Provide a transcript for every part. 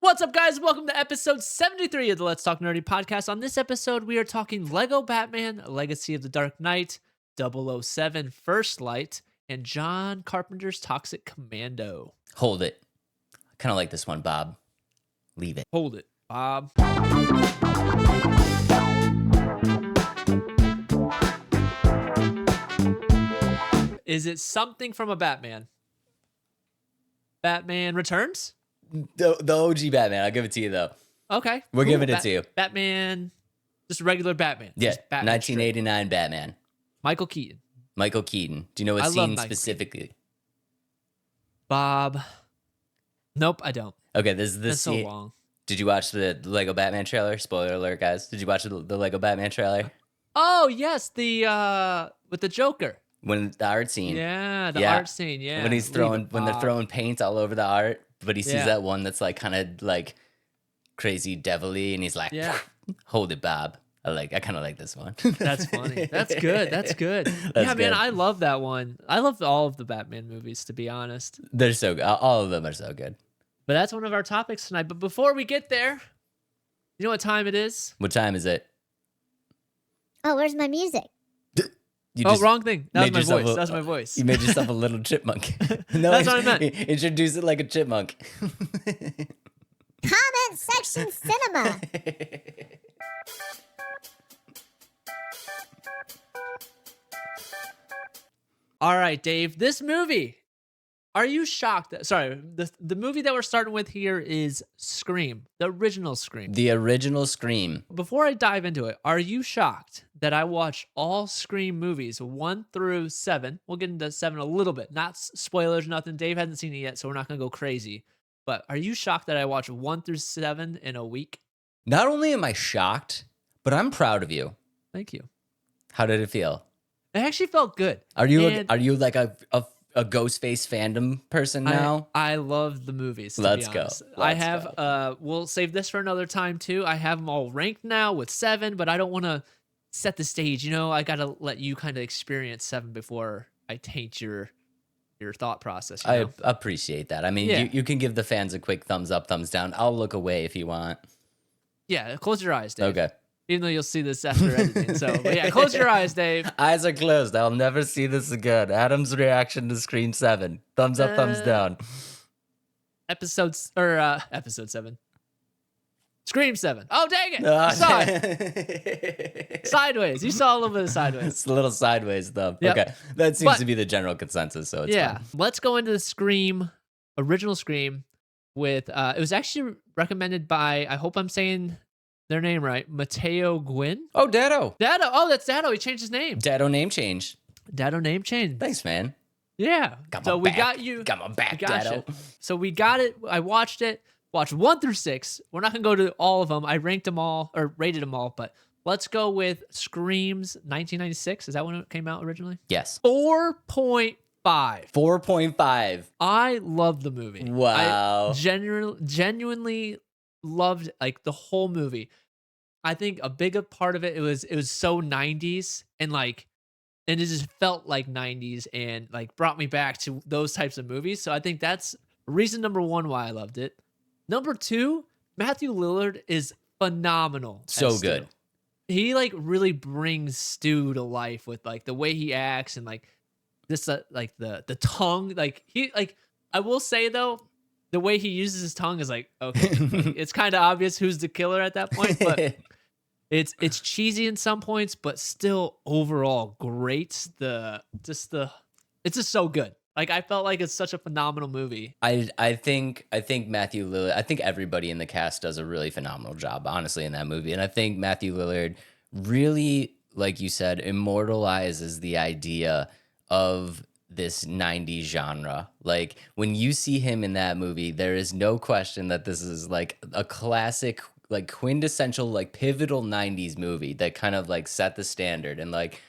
What's up, guys? Welcome to episode 73 of the Let's Talk Nerdy podcast. On this episode, we are talking Lego Batman, Legacy of the Dark Knight, 007 First Light, and John Carpenter's Toxic Commando. Hold it. I kind of like this one, Bob. Leave it. Hold it, Bob. Is it something from a Batman? Batman Returns? The OG Batman. I'll give it to you, though. Okay. We're giving it to you. Batman, just regular Batman. Yeah, Just Batman 1989 straight. Batman. Michael Keaton. Michael Keaton. Do you know what I love scene Michael specifically? Bob. Nope, I don't. Okay, this is the That's so scene. long. Did you watch the Lego Batman trailer? Spoiler alert, guys. Did you watch the Lego Batman trailer? Oh, yes, the with the Joker. When the art scene. Yeah, the art scene, yeah. When he's when they're throwing paint all over the art, but he sees that one that's like kind of like crazy devilly, and he's like, hold it, Bob. I kind of like this one. That's funny. That's good. That's good. That's Man, good. I love that one. I love all of the Batman movies, to be honest. They're so good. All of them are so good. But that's one of our topics tonight. But before we get there, you know what time it is? What time is it? Oh, where's my music? Wrong thing. That was my voice. That was my voice. You made yourself a little chipmunk. No, That's what I meant. Introduce it like a chipmunk. Comment section cinema. All right, Dave. This movie. Are you shocked? Sorry, the movie that we're starting with here is Scream, the original Scream. The original Scream. Before I dive into it, are you shocked that I watched all Scream movies 1 through 7? We'll get into 7 a little bit. Not spoilers, nothing. Dave hasn't seen it yet, so we're not going to go crazy. But are you shocked that I watched 1 through 7 in a week? Not only am I shocked, but I'm proud of you. Thank you. How did it feel? It actually felt good. Are you like a Ghostface fandom person now? I love the movies. Let's be go. honest. Let's I have. We'll save this for another time too. I have them all ranked now with 7, but I don't want to set the stage. You know, I gotta let you kind of experience 7 before I taint your thought process. You know? I appreciate that. I mean, you can give the fans a quick thumbs up, thumbs down. I'll look away if you want. Yeah, close your eyes, Dave. Okay. Even though you'll see this after editing. So, but yeah, close your eyes, Dave. Eyes are closed. I'll never see this again. Adam's reaction to Scream 7. Thumbs up, thumbs down. Episode 7. Scream 7. Oh, dang it. You saw it. Sideways. You saw a little bit of sideways. It's a little sideways thumb. Yep. Okay. That seems to be the general consensus, so it's fine. Let's go into the Scream, original Scream with, it was actually recommended by, I hope I'm saying their name right, Mateo Gwyn. Oh, Dado. Dado. Oh, that's Dado. He changed his name. Dado name change. Dado name change. Thanks, man. Yeah. Got so my we back. got you. Got my back, We got Dado. you. So we got it. I watched it. Watched 1 through 6. We're not going to go to all of them. I ranked them all or rated them all, but let's go with Scream's 1996. Is that when it came out originally? Yes. 4.5. 4.5. I love the movie. Wow. I genuinely loved like the whole movie. I think a big part of it was so 90s and it just felt like 90s and like brought me back to those types of movies. So I think that's reason number 1 why I loved it. Number 2, Matthew Lillard is phenomenal. So as Stu. good. He like really brings Stu to life with like the way he acts and like this like the tongue. Like he like I will say though, the way he uses his tongue is like, okay, like, it's kind of obvious who's the killer at that point, but it's cheesy in some points, but still overall great. It's just so good. Like I felt like it's such a phenomenal movie. I think Matthew Lillard, I think everybody in the cast does a really phenomenal job, honestly, in that movie. And I think Matthew Lillard really, like you said, immortalizes the idea of this 90s genre. Like when you see him in that movie, there is no question that this is like a classic, like quintessential, like pivotal 90s movie that kind of like set the standard. And like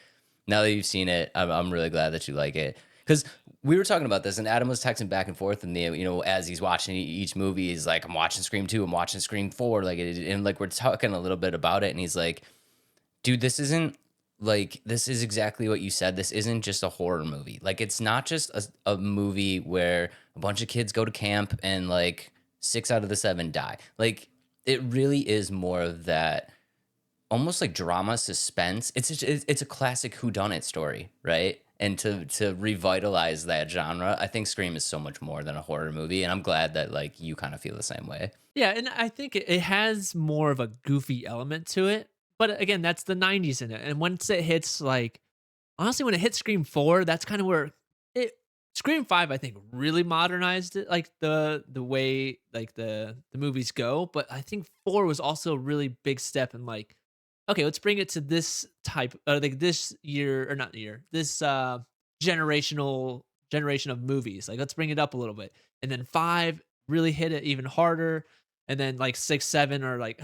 now that you've seen it, I'm really glad that you like it. Because we were talking about this, and Adam was texting back and forth, and as he's watching each movie, he's like, "I'm watching Scream 2, I'm watching Scream 4," and like we're talking a little bit about it, and he's like, "Dude, this is exactly what you said. This isn't just a horror movie. Like, it's not just a movie where a bunch of kids go to camp and like 6 out of the 7 die. Like, it really is more of that almost like drama suspense. It's a classic whodunit story, right? And to revitalize that genre, I think Scream is so much more than a horror movie, and I'm glad that like you kind of feel the same way. Yeah, and I think it has more of a goofy element to it. But again, that's the 90s in it. And once it hits like honestly, when it hit Scream 4, that's kind of where it Scream 5, I think, really modernized it, like the way like the movies go. But I think 4 was also a really big step in like, okay, let's bring it to this type like this year or not year, this generation of movies. Like let's bring it up a little bit. And then 5 really hit it even harder. And then like 6, 7 are like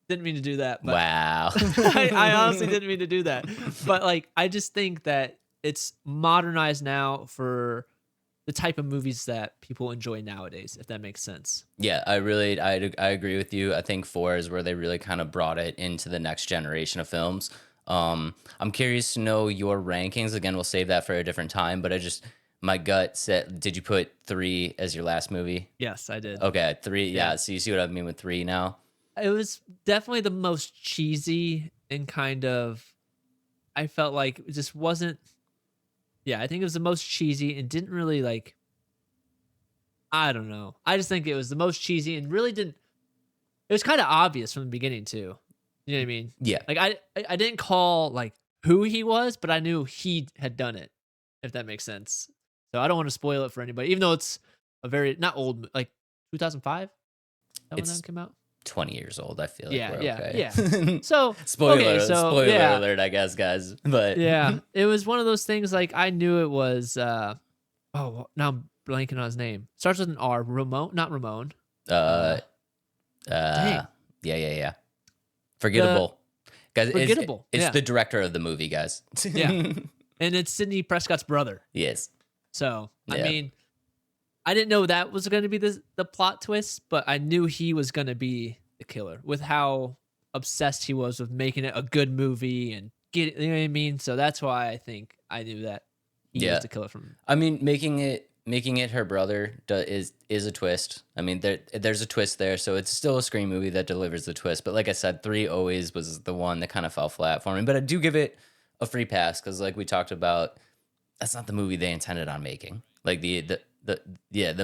didn't mean to do that, but Wow. I honestly didn't mean to do that. But like I just think that it's modernized now for the type of movies that people enjoy nowadays, if that makes sense. Yeah, I agree with you. I think 4 is where they really kind of brought it into the next generation of films. I'm curious to know your rankings. Again, we'll save that for a different time, but my gut said, did you put 3 as your last movie? Yes, I did. Okay, 3. Yeah. Yeah. So you see what I mean with 3 now? It was definitely the most cheesy and kind of I felt like it just wasn't yeah, I think it was the most cheesy and didn't really like I don't know. I just think it was the most cheesy and really didn't it was kind of obvious from the beginning too. You know what I mean? Yeah. Like I didn't call like who he was, but I knew he had done it, if that makes sense. So I don't want to spoil it for anybody, even though it's a very not old like 2005. That when It's that came out? 20 years old. I feel like Yeah, we're yeah, okay. yeah. So Spoiler yeah, alert, I guess, guys. But yeah, it was one of those things. Like I knew it was. Oh, now I'm blanking on his name. Starts with an R. Ramon, not Ramon. dang. Yeah. Forgettable. Guys, Forgettable. It's Yeah. the director of the movie, guys. Yeah, and it's Sidney Prescott's brother. Yes. So I Yeah. mean, I didn't know that was going to be the plot twist, but I knew he was going to be the killer with how obsessed he was with making it a good movie and get you know what I mean. So that's why I think I knew that he Yeah. was the killer from. I mean, making it her brother is a twist. I mean, there's a twist there, so it's still a Scream movie that delivers the twist. But like I said, 3 always was the one that kind of fell flat for me. But I do give it a free pass because, like we talked about, that's not the movie they intended on making. Like the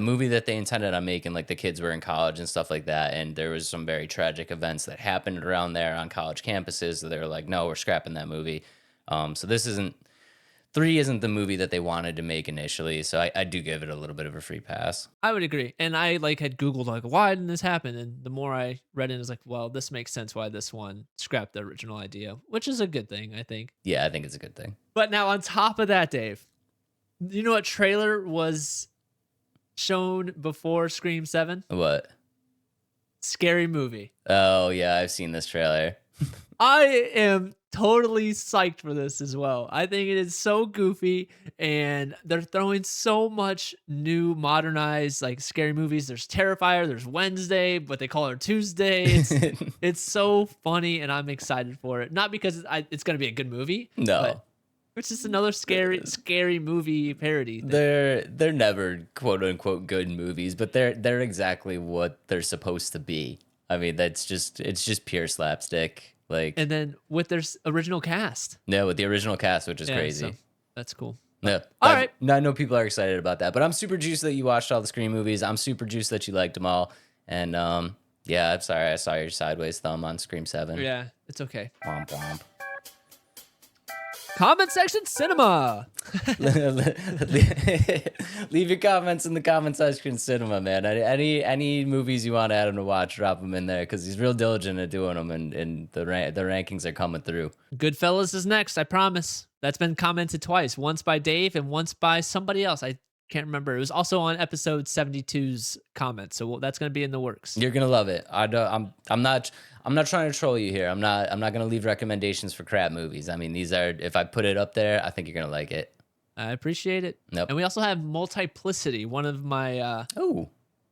movie that they intended on making, like the kids were in college and stuff like that, and there was some very tragic events that happened around there on college campuses. So they were like, no, we're scrapping that movie. So this isn't. 3 isn't the movie that they wanted to make initially, so I do give it a little bit of a free pass. I would agree. And I like had Googled like why didn't this happen? And the more I read it, it was like, well, this makes sense why this one scrapped the original idea, which is a good thing, I think. Yeah, I think it's a good thing. But now on top of that, Dave, you know what trailer was shown before Scream 7? What? Scary Movie. Oh, yeah, I've seen this trailer. I am totally psyched for this as well. I think it is so goofy and they're throwing so much new modernized like scary movies. There's Terrifier, there's Wednesday, but they call her Tuesday. It's so funny and I'm excited for it. Not because it's going to be a good movie. No. But it's just another scary movie parody thing. They're never quote unquote good movies, but they're exactly what they're supposed to be. I mean, it's just pure slapstick. Like, And then with their original cast. no, with the original cast, which is Yeah, crazy. so that's cool. No, All right. I know people are excited about that, but I'm super juiced that you watched all the Scream movies. I'm super juiced that you liked them all. And yeah, I'm sorry I saw your sideways thumb on Scream 7. Yeah, it's okay. Womp womp. Comment section cinema. Leave your comments in the comment section cinema, man. Any movies you want Adam to watch, drop them in there because he's real diligent at doing them, and the rankings are coming through. Goodfellas is next, I promise. That's been commented twice, once by Dave and once by somebody else. I can't remember. It was also on episode 72's comments, so that's going to be in the works. You're gonna love it. I'm not trying to troll you here. I'm not gonna leave recommendations for crap movies. I mean, these are, if I put it up there, I think you're gonna like it. I appreciate it. Nope. And we also have Multiplicity. One of my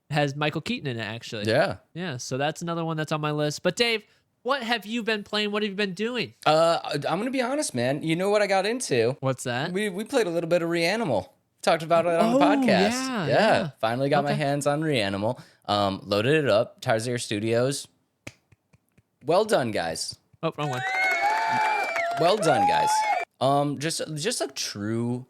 has Michael Keaton in it, actually. Yeah. Yeah, so that's another one that's on my list. But Dave, what have you been playing? What have you been doing? I'm gonna be honest, man. You know what I got into? What's that? We played a little bit of Reanimal. Talked about it on the Oh, podcast. yeah. Finally got my Okay. hands on Reanimal. Loaded it up. Tarsier Studios. Well done, guys. Oh, wrong one. Well done, guys. Just a true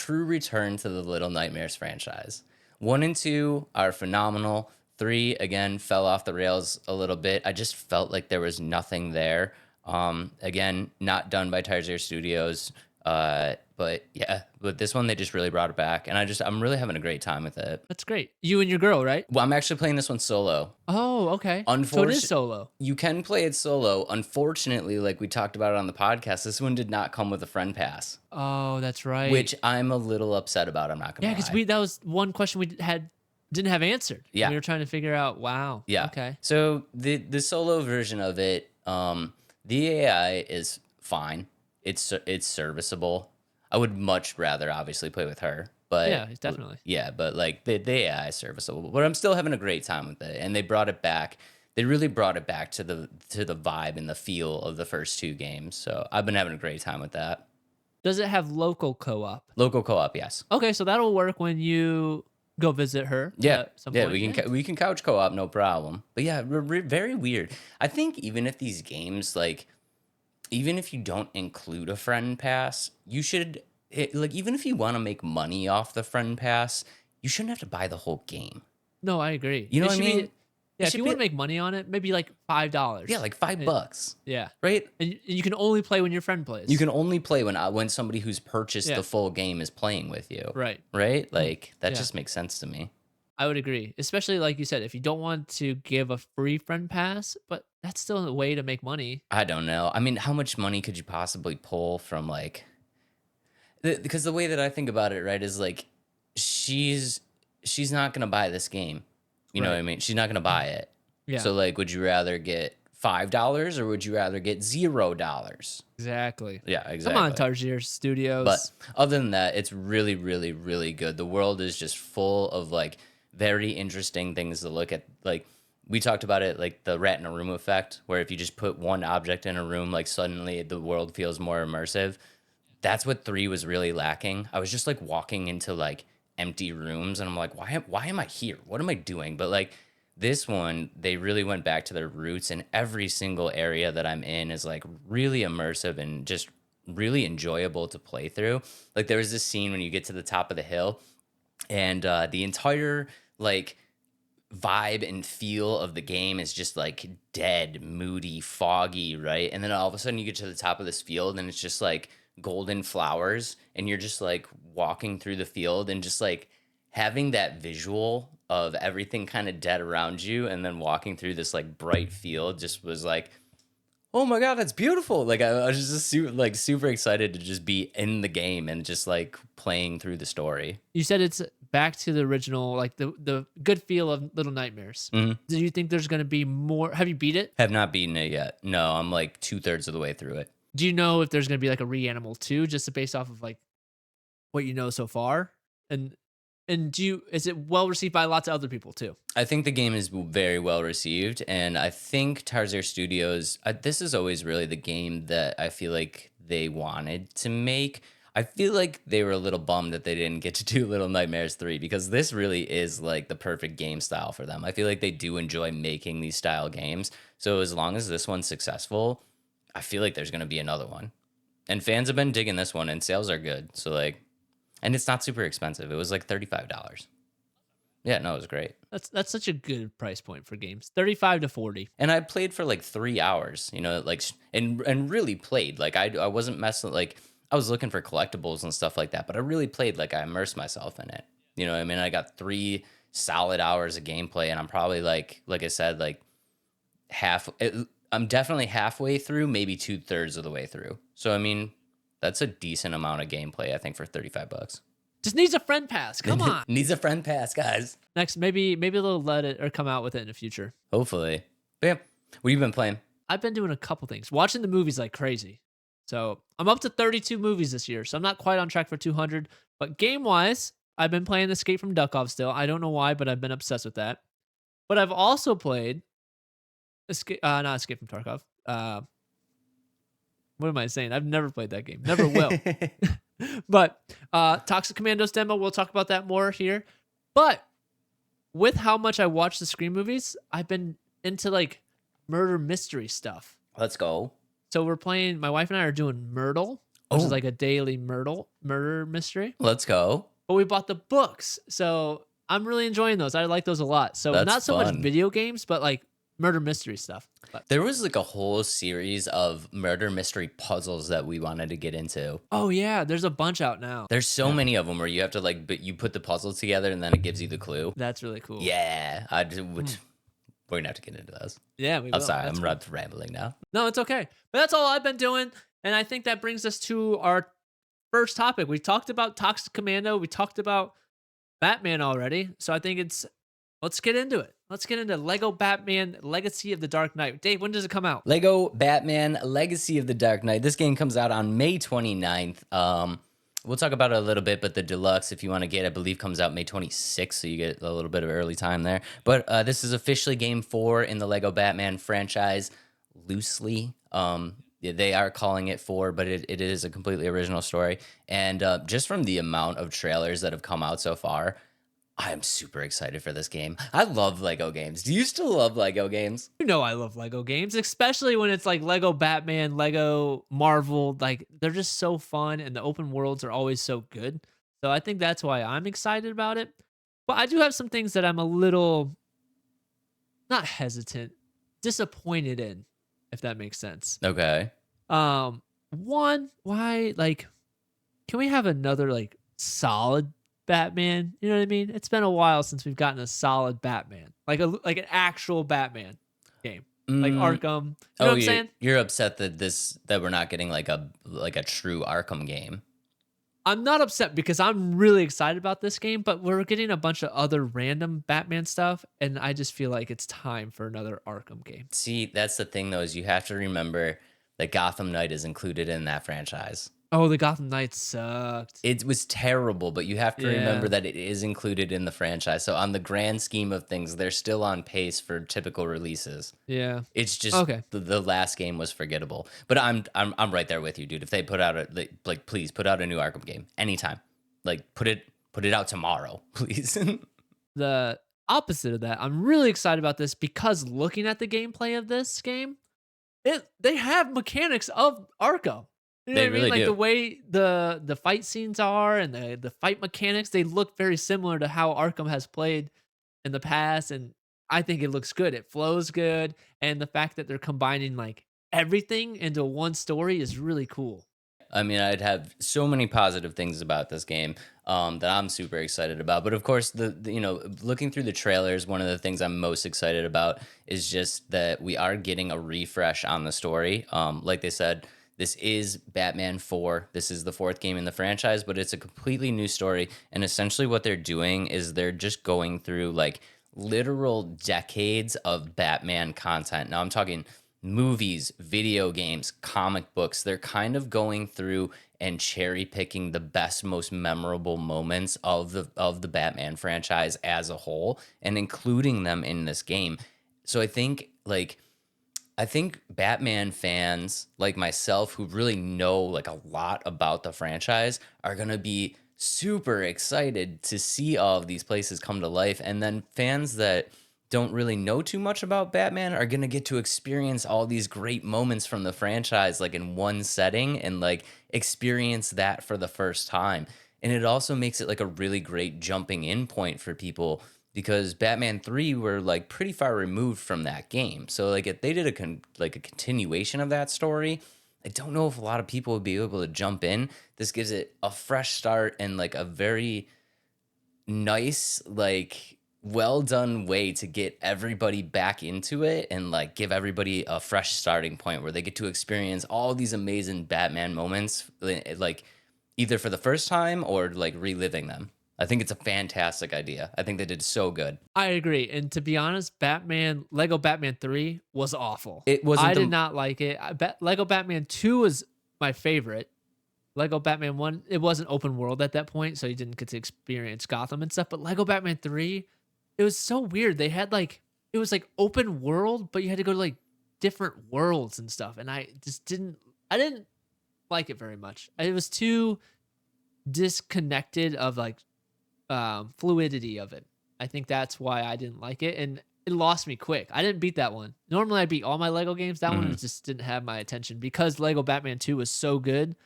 return to the Little Nightmares franchise. 1 and 2 are phenomenal. 3 again fell off the rails a little bit. I just felt like there was nothing there. Again, not done by Tarsier Studios. But this one they just really brought it back, and I'm really having a great time with it. That's great. You and your girl, right? Well, I'm actually playing this one solo. Oh, okay. So it is solo. You can play it solo. Unfortunately, like we talked about it on the podcast, this one did not come with a friend pass. Oh, that's right. Which I'm a little upset about. I'm not gonna lie. Yeah, because that was one question we didn't have answered. Yeah, we were trying to figure out. Wow. Yeah. Okay. So the solo version of it, the AI is fine. It's serviceable. I would much rather obviously play with her, but yeah, definitely. Yeah, but like the AI is serviceable. But I'm still having a great time with it, and they brought it back. They really brought it back to the vibe and the feel of the first 2 games. So I've been having a great time with that. Does it have local co-op? Local co-op, yes. Okay, so that'll work when you go visit her. Yeah, at some point. we can couch co-op, no problem. But yeah, very weird. I think even if these games even if you don't include a friend pass, you should even if you want to make money off the friend pass, you shouldn't have to buy the whole game. No, I agree. You know what I mean? If you want to make money on it, maybe like $5. Yeah, like $5. Yeah, right. And you can only play when your friend plays. You can only play when somebody who's purchased the full game is playing with you. Right. Right. Like that just makes sense to me. I would agree, especially like you said, if you don't want to give a free friend pass, but that's still a way to make money. I don't know. I mean, how much money could you possibly pull from because the way that I think about it, right, is like she's not gonna buy this game. You know what I mean? She's not gonna buy it. Yeah. So like, would you rather get $5 or would you rather get $0? Exactly. Yeah, exactly. Come on, Tarsier Studios. But other than that, it's really, really, really good. The world is just full of very interesting things to look at. Like we talked about it, like the rat in a room effect, where if you just put one object in a room, like suddenly the world feels more immersive. That's what 3 was really lacking. I was just walking into empty rooms and I'm like, why am I here? What am I doing? But this one, they really went back to their roots, and every single area that I'm in is really immersive and just really enjoyable to play through. Like there was this scene when you get to the top of the hill, and the entire vibe and feel of the game is just dead, moody, foggy, right? And then all of a sudden you get to the top of this field and it's just golden flowers, and you're just walking through the field and just having that visual of everything kind of dead around you, and then walking through this bright field just was oh my god, that's beautiful. I was just super excited to just be in the game and just playing through the story. You said it's back to the original, the good feel of Little Nightmares. Mm-hmm. Do you think there's going to be more? Have you beat it? Have not beaten it yet. No, I'm 2/3 of the way through it. Do you know if there's going to be a Reanimal 2 just based off of what you know so far? And is it well received by lots of other people too? I think the game is very well received, and I think Tarsier Studios, this is always really the game that I feel like they wanted to make. I feel like they were a little bummed that they didn't get to do Little Nightmares 3, because this really is the perfect game style for them. I feel like they do enjoy making these style games. So as long as this one's successful, I feel like there's going to be another one. And fans have been digging this one, and sales are good. So and it's not super expensive. It was $35. Yeah, no, it was great. That's such a good price point for games. 35 to 40. And I played for 3 hours, and really played. I wasn't messing, I was looking for collectibles and stuff like that, but I really played, I immersed myself in it. You know what I mean? I got 3 solid hours of gameplay, and I'm probably like I said, I'm definitely halfway through, maybe 2/3 of the way through. So, I mean, that's a decent amount of gameplay, I think, for $35. Just needs a friend pass. Come on. Needs a friend pass, guys. Next, maybe they'll let it or come out with it in the future. Hopefully. But yeah, what have you been playing? I've been doing a couple things. Watching the movies like crazy. So I'm up to 32 movies this year. So I'm not quite on track for 200. But game-wise, I've been playing Escape from Duckov still. I don't know why, but I've been obsessed with that. But I've also played not Escape from Tarkov. What am I saying? I've never played that game. Never will. But Toxic Commando's demo, we'll talk about that more here. But with how much I watch the Scream movies, I've been into like murder mystery stuff. Let's go. So we're playing. My wife and I are doing Myrtle, which is Oh. like a daily murder mystery. Let's go. But we bought the books, so I'm really enjoying those. I like those a lot. So That's not so much fun. video games, but like murder mystery stuff. But, There was like a whole series of murder mystery puzzles that we wanted to get into. oh yeah, there's a bunch out now. There's so many of them where you have to like, but you put the puzzle together and then it gives you the clue. That's really cool. Yeah, we're gonna have to get into those. Yeah, we I'm will. sorry, That's I'm cool. rambling now. No, it's okay. But that's all I've been doing. And I think that brings us to our first topic. We talked about Toxic Commando. We talked about Batman already. So I think let's get into it. Let's get into Lego Batman Legacy of the Dark Knight. Dave, when does it come out? Lego Batman Legacy of the Dark Knight. This game comes out on May 29th. We'll talk about it a little bit, but the deluxe, if you want to get, I believe, comes out May 26th, so you get a little bit of early time there. But this is officially game 4 in the Lego Batman franchise, loosely. They are calling it 4, but it is a completely original story. And just from the amount of trailers that have come out so far, I am super excited for this game. I love Lego games. Do you still love Lego games? You know I love Lego games, especially when it's like Lego Batman, Lego Marvel. Like they're just so fun, and the open worlds are always so good. So I think that's why I'm excited about it. But I do have some things that I'm a little not hesitant, disappointed in, if that makes sense. Okay. One, why like can we have another like solid Batman? You know what I mean? It's been a while since we've gotten a solid Batman. Like an actual Batman game. Like Arkham. You know what I'm saying? You're upset that we're not getting like a true Arkham game. I'm not upset because I'm really excited about this game, but we're getting a bunch of other random Batman stuff, and I just feel like it's time for another Arkham game. See, that's the thing though, is you have to remember that Gotham Knight is included in that franchise. Oh, the Gotham Knights sucked. It was terrible, but you have to remember that it is included in the franchise. So on the grand scheme of things, they're still on pace for typical releases. Yeah. It's just Okay. the last game was forgettable. But I'm right there with you, dude. If they put out like please put out a new Arkham game anytime. Like put it out tomorrow, please. The opposite of that, I'm really excited about this because looking at the gameplay of this game, they have mechanics of Arkham. You know They what I mean? really Like do. the way the fight scenes are and the fight mechanics, they look very similar to how Arkham has played in the past, and I think it looks good. It flows good, and the fact that they're combining like everything into one story is really cool. I mean, I'd have so many positive things about this game that I'm super excited about. But of course, the looking through the trailers, one of the things I'm most excited about is just that we are getting a refresh on the story. Like they said, this is Batman 4. This is the 4th game in the franchise, but it's a completely new story. And essentially what they're doing is they're just going through like literal decades of Batman content. Now I'm talking movies, video games, comic books. They're kind of going through and cherry picking the best, most memorable moments of the Batman franchise as a whole and including them in this game. So I think Batman fans like myself who really know like a lot about the franchise are going to be super excited to see all of these places come to life. And then fans that don't really know too much about Batman are going to get to experience all these great moments from the franchise like in one setting and like experience that for the first time. And it also makes it like a really great jumping in point for people because Batman 3 were like pretty far removed from that game. So like if they did a continuation of that story, I don't know if a lot of people would be able to jump in. This gives it a fresh start and like a very nice, like well done way to get everybody back into it and like give everybody a fresh starting point where they get to experience all these amazing Batman moments, like either for the first time or like reliving them. I think it's a fantastic idea. I think they did so good. I agree. And to be honest, Lego Batman 3 was awful. It wasn't I did not like it. Lego Batman 2 was my favorite. Lego Batman 1, it wasn't open world at that point, so you didn't get to experience Gotham and stuff. But Lego Batman 3, it was so weird. They had like, it was like open world, but you had to go to like different worlds and stuff. And I didn't like it very much. It was too disconnected of like fluidity of it. I think that's why I didn't like it, and it lost me quick. I didn't beat that one. Normally, I beat all my Lego games. That one Mhm. just didn't have my attention because Lego Batman 2 was so good,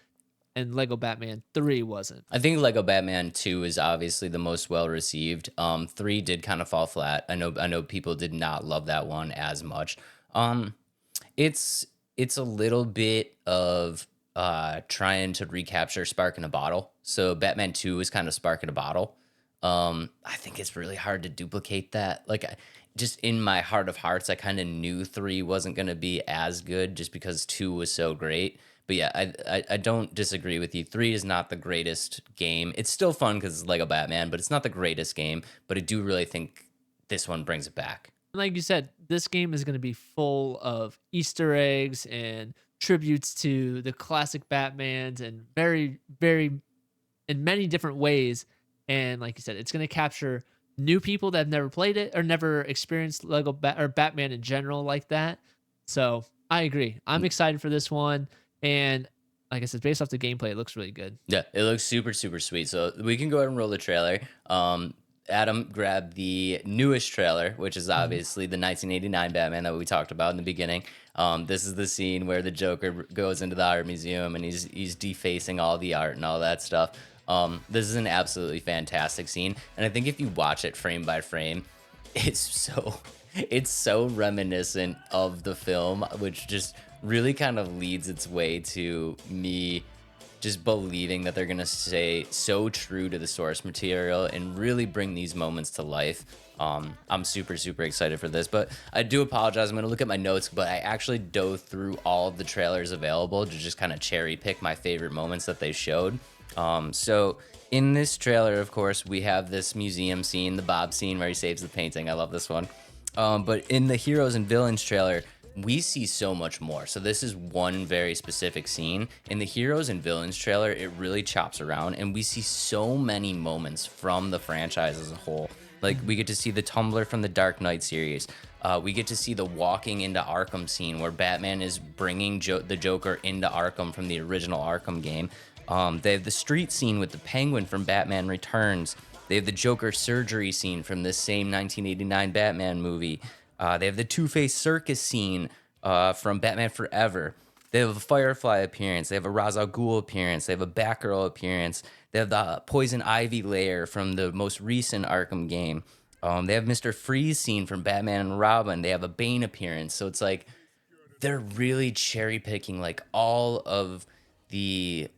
and Lego Batman 3 wasn't. I think Lego Batman 2 is obviously the most well received. 3 did kind of fall flat. I know people did not love that one as much. Um, it's it's a little bit of trying to recapture Spark in a bottle. So Batman 2 is kind of Spark in a bottle. I think it's really hard to duplicate that. Like just in my heart of hearts, I kind of knew 3 wasn't going to be as good just because 2 was so great. But yeah, I don't disagree with you. 3 is not the greatest game. It's still fun because it's Lego Batman, but it's not the greatest game. But I do really think this one brings it back. Like you said, this game is going to be full of Easter eggs and tributes to the classic Batmans and very, very, in many different ways. And like you said, it's going to capture new people that have never played it or never experienced or Batman in general like that. So I agree. I'm excited for this one. And like I said, based off the gameplay, it looks really good. Yeah, it looks super, super sweet. So we can go ahead and roll the trailer. Adam grabbed the newest trailer, which is obviously the 1989 Batman that we talked about in the beginning. This is the scene where the Joker goes into the art museum and he's defacing all the art and all that stuff. This is an absolutely fantastic scene, and I think if you watch it frame by frame, it's so reminiscent of the film, which just really kind of leads its way to me just believing that they're going to stay so true to the source material and really bring these moments to life. I'm super, super excited for this, but I do apologize. I'm going to look at my notes, but I actually dove through all of the trailers available to just kind of cherry pick my favorite moments that they showed. So in this trailer, of course, we have this museum scene, the Bob scene where he saves the painting. I love this one. But in the Heroes and Villains trailer, we see so much more. So this is one very specific scene. In the Heroes and Villains trailer, it really chops around, and we see so many moments from the franchise as a whole. Like, we get to see the Tumbler from the Dark Knight series. We get to see the walking into Arkham scene where Batman is bringing the Joker into Arkham from the original Arkham game. They have the street scene with the Penguin from Batman Returns. They have the Joker surgery scene from this same 1989 Batman movie. They have the Two-Face circus scene from Batman Forever. They have a Firefly appearance. They have a Ra's al Ghul appearance. They have a Batgirl appearance. They have the Poison Ivy lair from the most recent Arkham game. They have Mr. Freeze scene from Batman and Robin. They have a Bane appearance. So it's like they're really cherry picking like all of the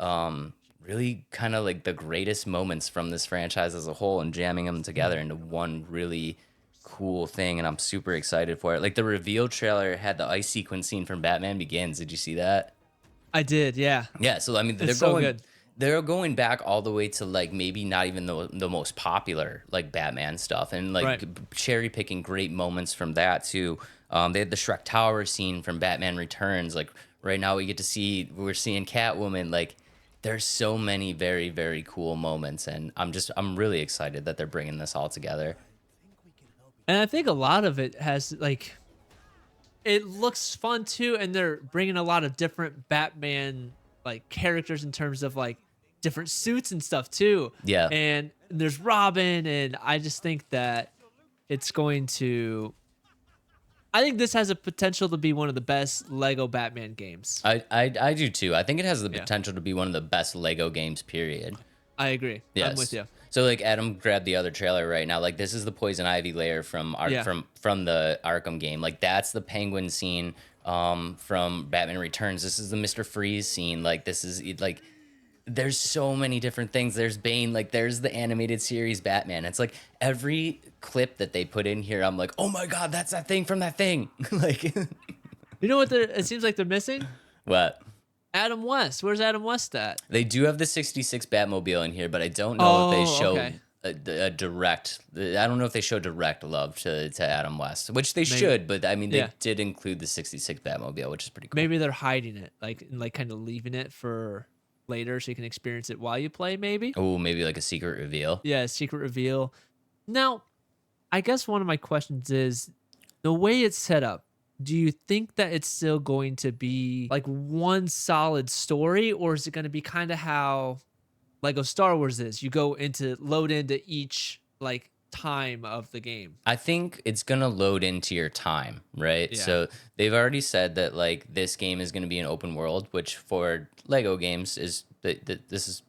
really kind of like the greatest moments from this franchise as a whole and jamming them together into one really cool thing, and I'm super excited for it. Like the reveal trailer had the ice sequence scene from Batman Begins. Did you see that? I did, yeah. Yeah, so I mean It's so good. They're going back all the way to like maybe not even the most popular like Batman stuff, and like Right. cherry picking great moments from that too. They had the Shrek Tower scene from Batman Returns. Like right now we're seeing Catwoman. Like there's so many very, very cool moments, and I'm really excited that they're bringing this all together. And I think a lot of it has like it looks fun too, and they're bringing a lot of different Batman like characters in terms of like different suits and stuff too. Yeah. And there's Robin, and I just think that it's going to. I think this has a potential to be one of the best Lego Batman games. I do too. I think it has the Yeah. potential to be one of the best Lego games, period. I agree. Yes. I'm with you. So like Adam grabbed the other trailer right now. Like this is the Poison Ivy lair from Yeah. from the Arkham game. Like that's the Penguin scene from Batman Returns. This is the Mr. Freeze scene. Like this is like there's so many different things. There's Bane, like there's the animated series Batman. It's like every clip that they put in here, I'm like, oh my god, that's that thing from that thing. Like You know what? It seems like they're missing what? Adam West. Where's Adam West at? They do have the 66 Batmobile in here, but I don't know if they Oh, show okay. a direct. I don't know if they show direct love to Adam West, which they Maybe. should. But I mean, they Yeah. did include the 66 Batmobile, which is pretty cool. Maybe they're hiding it, like kind of leaving it for later so you can experience it while you play. Maybe. Oh, maybe like a secret reveal. Yeah, secret reveal. Now, I guess one of my questions is the way it's set up. Do you think that it's still going to be like one solid story, or is it going to be kind of how Lego Star Wars is? You load into each like time of the game. I think it's gonna load into your time, right? Yeah. So they've already said that like this game is gonna be an open world, which for Lego games is this is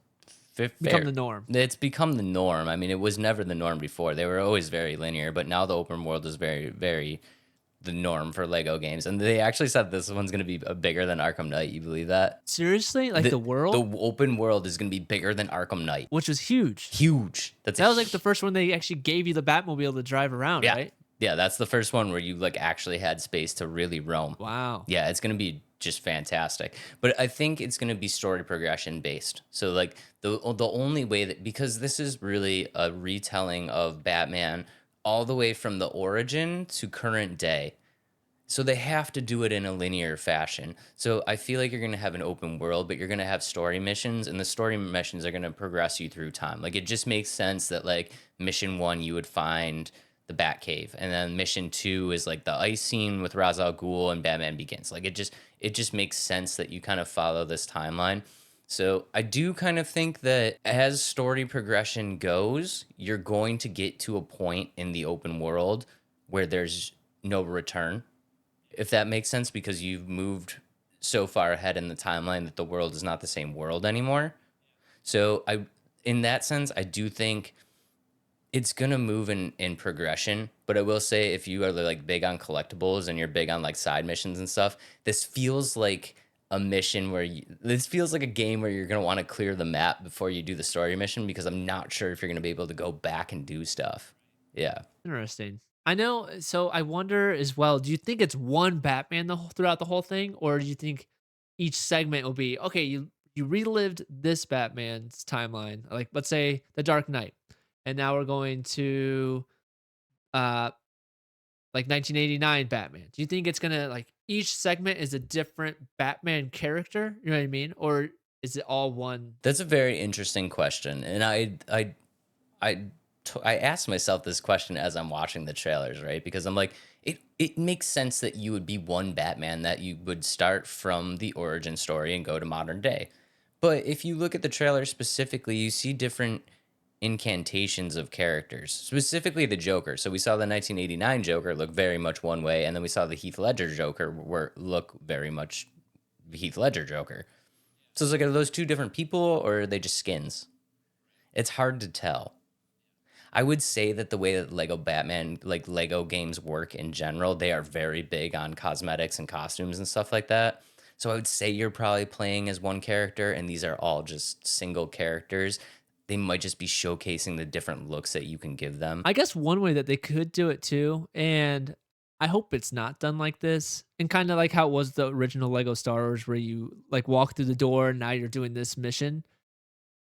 Become fair. the norm. It's become the norm. I mean, it was never the norm before. They were always very linear, but now the open world is very, very the norm for Lego games. And they actually said this one's going to be bigger than Arkham Knight. You believe that? Seriously? Like the world? The open world is going to be bigger than Arkham Knight. Which was huge. Huge. That was like the first one they actually gave you the Batmobile to drive around, yeah. right? Yeah, that's the first one where you like actually had space to really roam. Wow. Yeah, it's going to be just fantastic. But I think it's going to be story progression based. So like the only way that, because this is really a retelling of Batman all the way from the origin to current day. So they have to do it in a linear fashion. So I feel like you're going to have an open world, but you're going to have story missions, and the story missions are going to progress you through time. Like it just makes sense that like mission 1 you would find the Batcave, and then mission 2 is like the ice scene with Ra's al Ghul and Batman Begins. Like it just makes sense that you kind of follow this timeline. So I do kind of think that as story progression goes, you're going to get to a point in the open world where there's no return, if that makes sense, because you've moved so far ahead in the timeline that the world is not the same world anymore. So in that sense, I do think it's going to move in progression. But I will say, if you are like big on collectibles and you're big on like side missions and stuff, this feels like a mission where this feels like a game where you're going to want to clear the map before you do the story mission, because I'm not sure if you're going to be able to go back and do stuff. Yeah. Interesting. I know. So I wonder as well, do you think it's one Batman throughout the whole thing? Or do you think each segment will be, okay, you relived this Batman's timeline, like let's say the Dark Knight, and now we're going to like 1989 Batman. Do you think it's gonna like each segment is a different Batman character? You know what I mean? Or is it all one? That's a very interesting question, and I asked myself this question as I'm watching the trailers, right? Because I'm like, it makes sense that you would be one Batman, that you would start from the origin story and go to modern day. But if you look at the trailer specifically, you see different incantations of characters, specifically the Joker. So we saw the 1989 Joker look very much one way, and then we saw the Heath Ledger Joker look very much Heath Ledger Joker. So it's like, are those two different people, or are they just skins? It's hard to tell. I would say that the way that Lego Batman, like Lego games work in general, they are very big on cosmetics and costumes and stuff like that. So I would say you're probably playing as one character, and these are all just single characters. They might just be showcasing the different looks that you can give them. I guess one way that they could do it too, and I hope it's not done like this, and kind of like how it was the original Lego Star Wars, where you like walk through the door and now you're doing this mission.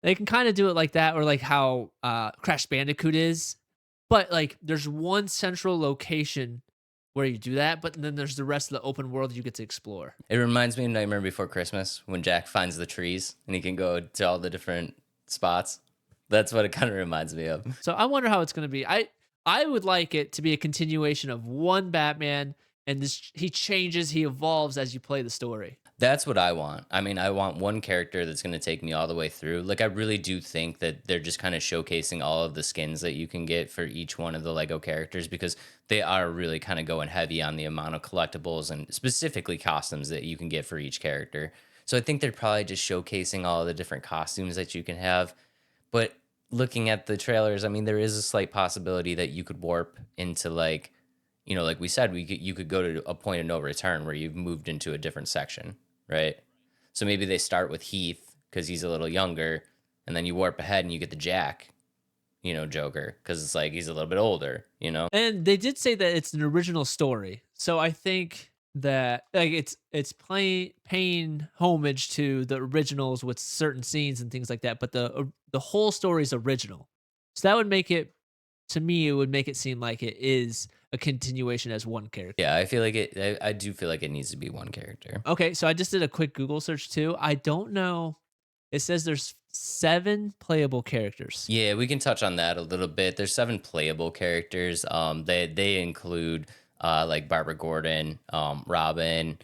They can kind of do it like that, or like how Crash Bandicoot is, but like there's one central location where you do that, but then there's the rest of the open world you get to explore. It reminds me of Nightmare Before Christmas, when Jack finds the trees and he can go to all the different spots. That's what it kind of reminds me of. So I wonder how it's going to be. I would like it to be a continuation of one Batman, and he changes, he evolves as you play the story. That's what I want. I mean, I want one character that's going to take me all the way through. Like, I really do think that they're just kind of showcasing all of the skins that you can get for each one of the Lego characters, because they are really kind of going heavy on the amount of collectibles and specifically costumes that you can get for each character. So I think they're probably just showcasing all of the different costumes that you can have. But looking at the trailers, I mean, there is a slight possibility that you could warp into, like, you know, like we said, you could go to a point of no return where you've moved into a different section, right? So maybe they start with Heath because he's a little younger, and then you warp ahead and you get the Jack, you know, Joker, because it's like he's a little bit older, you know? And they did say that it's an original story. So I think that like it's paying homage to the originals with certain scenes and things like that, but the whole story is original. So that would make it, to me, it would make it seem like it is a continuation as one character. Yeah, I feel like I do feel like it needs to be one character. Okay, so I just did a quick Google search too. I don't know. It says there's 7 playable characters. Yeah, we can touch on that a little bit. There's 7 playable characters. They include like Barbara Gordon, Robin,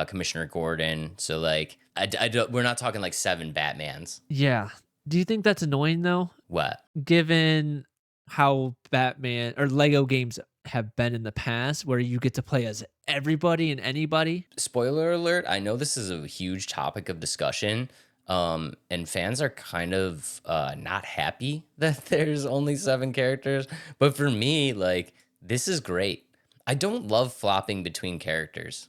Commissioner Gordon. So like, we're not talking like 7 Batmans. Yeah. Do you think that's annoying though? What? Given how Batman or Lego games have been in the past, where you get to play as everybody and anybody. Spoiler alert, I know this is a huge topic of discussion. And fans are kind of not happy that there's only 7 characters. But for me, like, this is great. I don't love flopping between characters.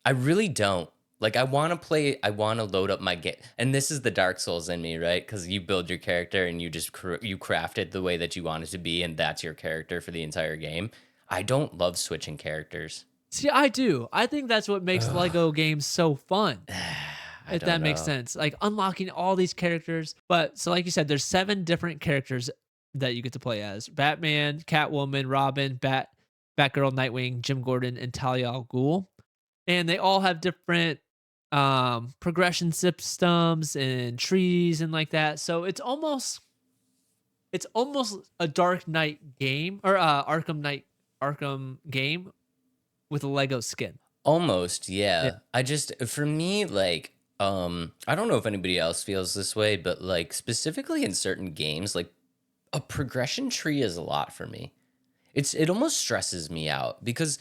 I really don't. Like, I want to load up my game. And this is the Dark Souls in me, right? Because you build your character and you just you craft it the way that you want it to be, and that's your character for the entire game. I don't love switching characters. See, I do. I think that's what makes Ugh. Lego games so fun. I If don't that makes know. sense. Like unlocking all these characters. But so like you said, there's 7 different characters that you get to play as. Batman, Catwoman, Robin, Batgirl, Nightwing, Jim Gordon, and Talia al Ghul. And they all have different progression systems and trees and like that. So it's almost a Dark Knight game or Arkham game with a Lego skin. Almost, Yeah. yeah. I just for me, like, I don't know if anybody else feels this way, but like specifically in certain games, like a progression tree is a lot for me. It almost stresses me out because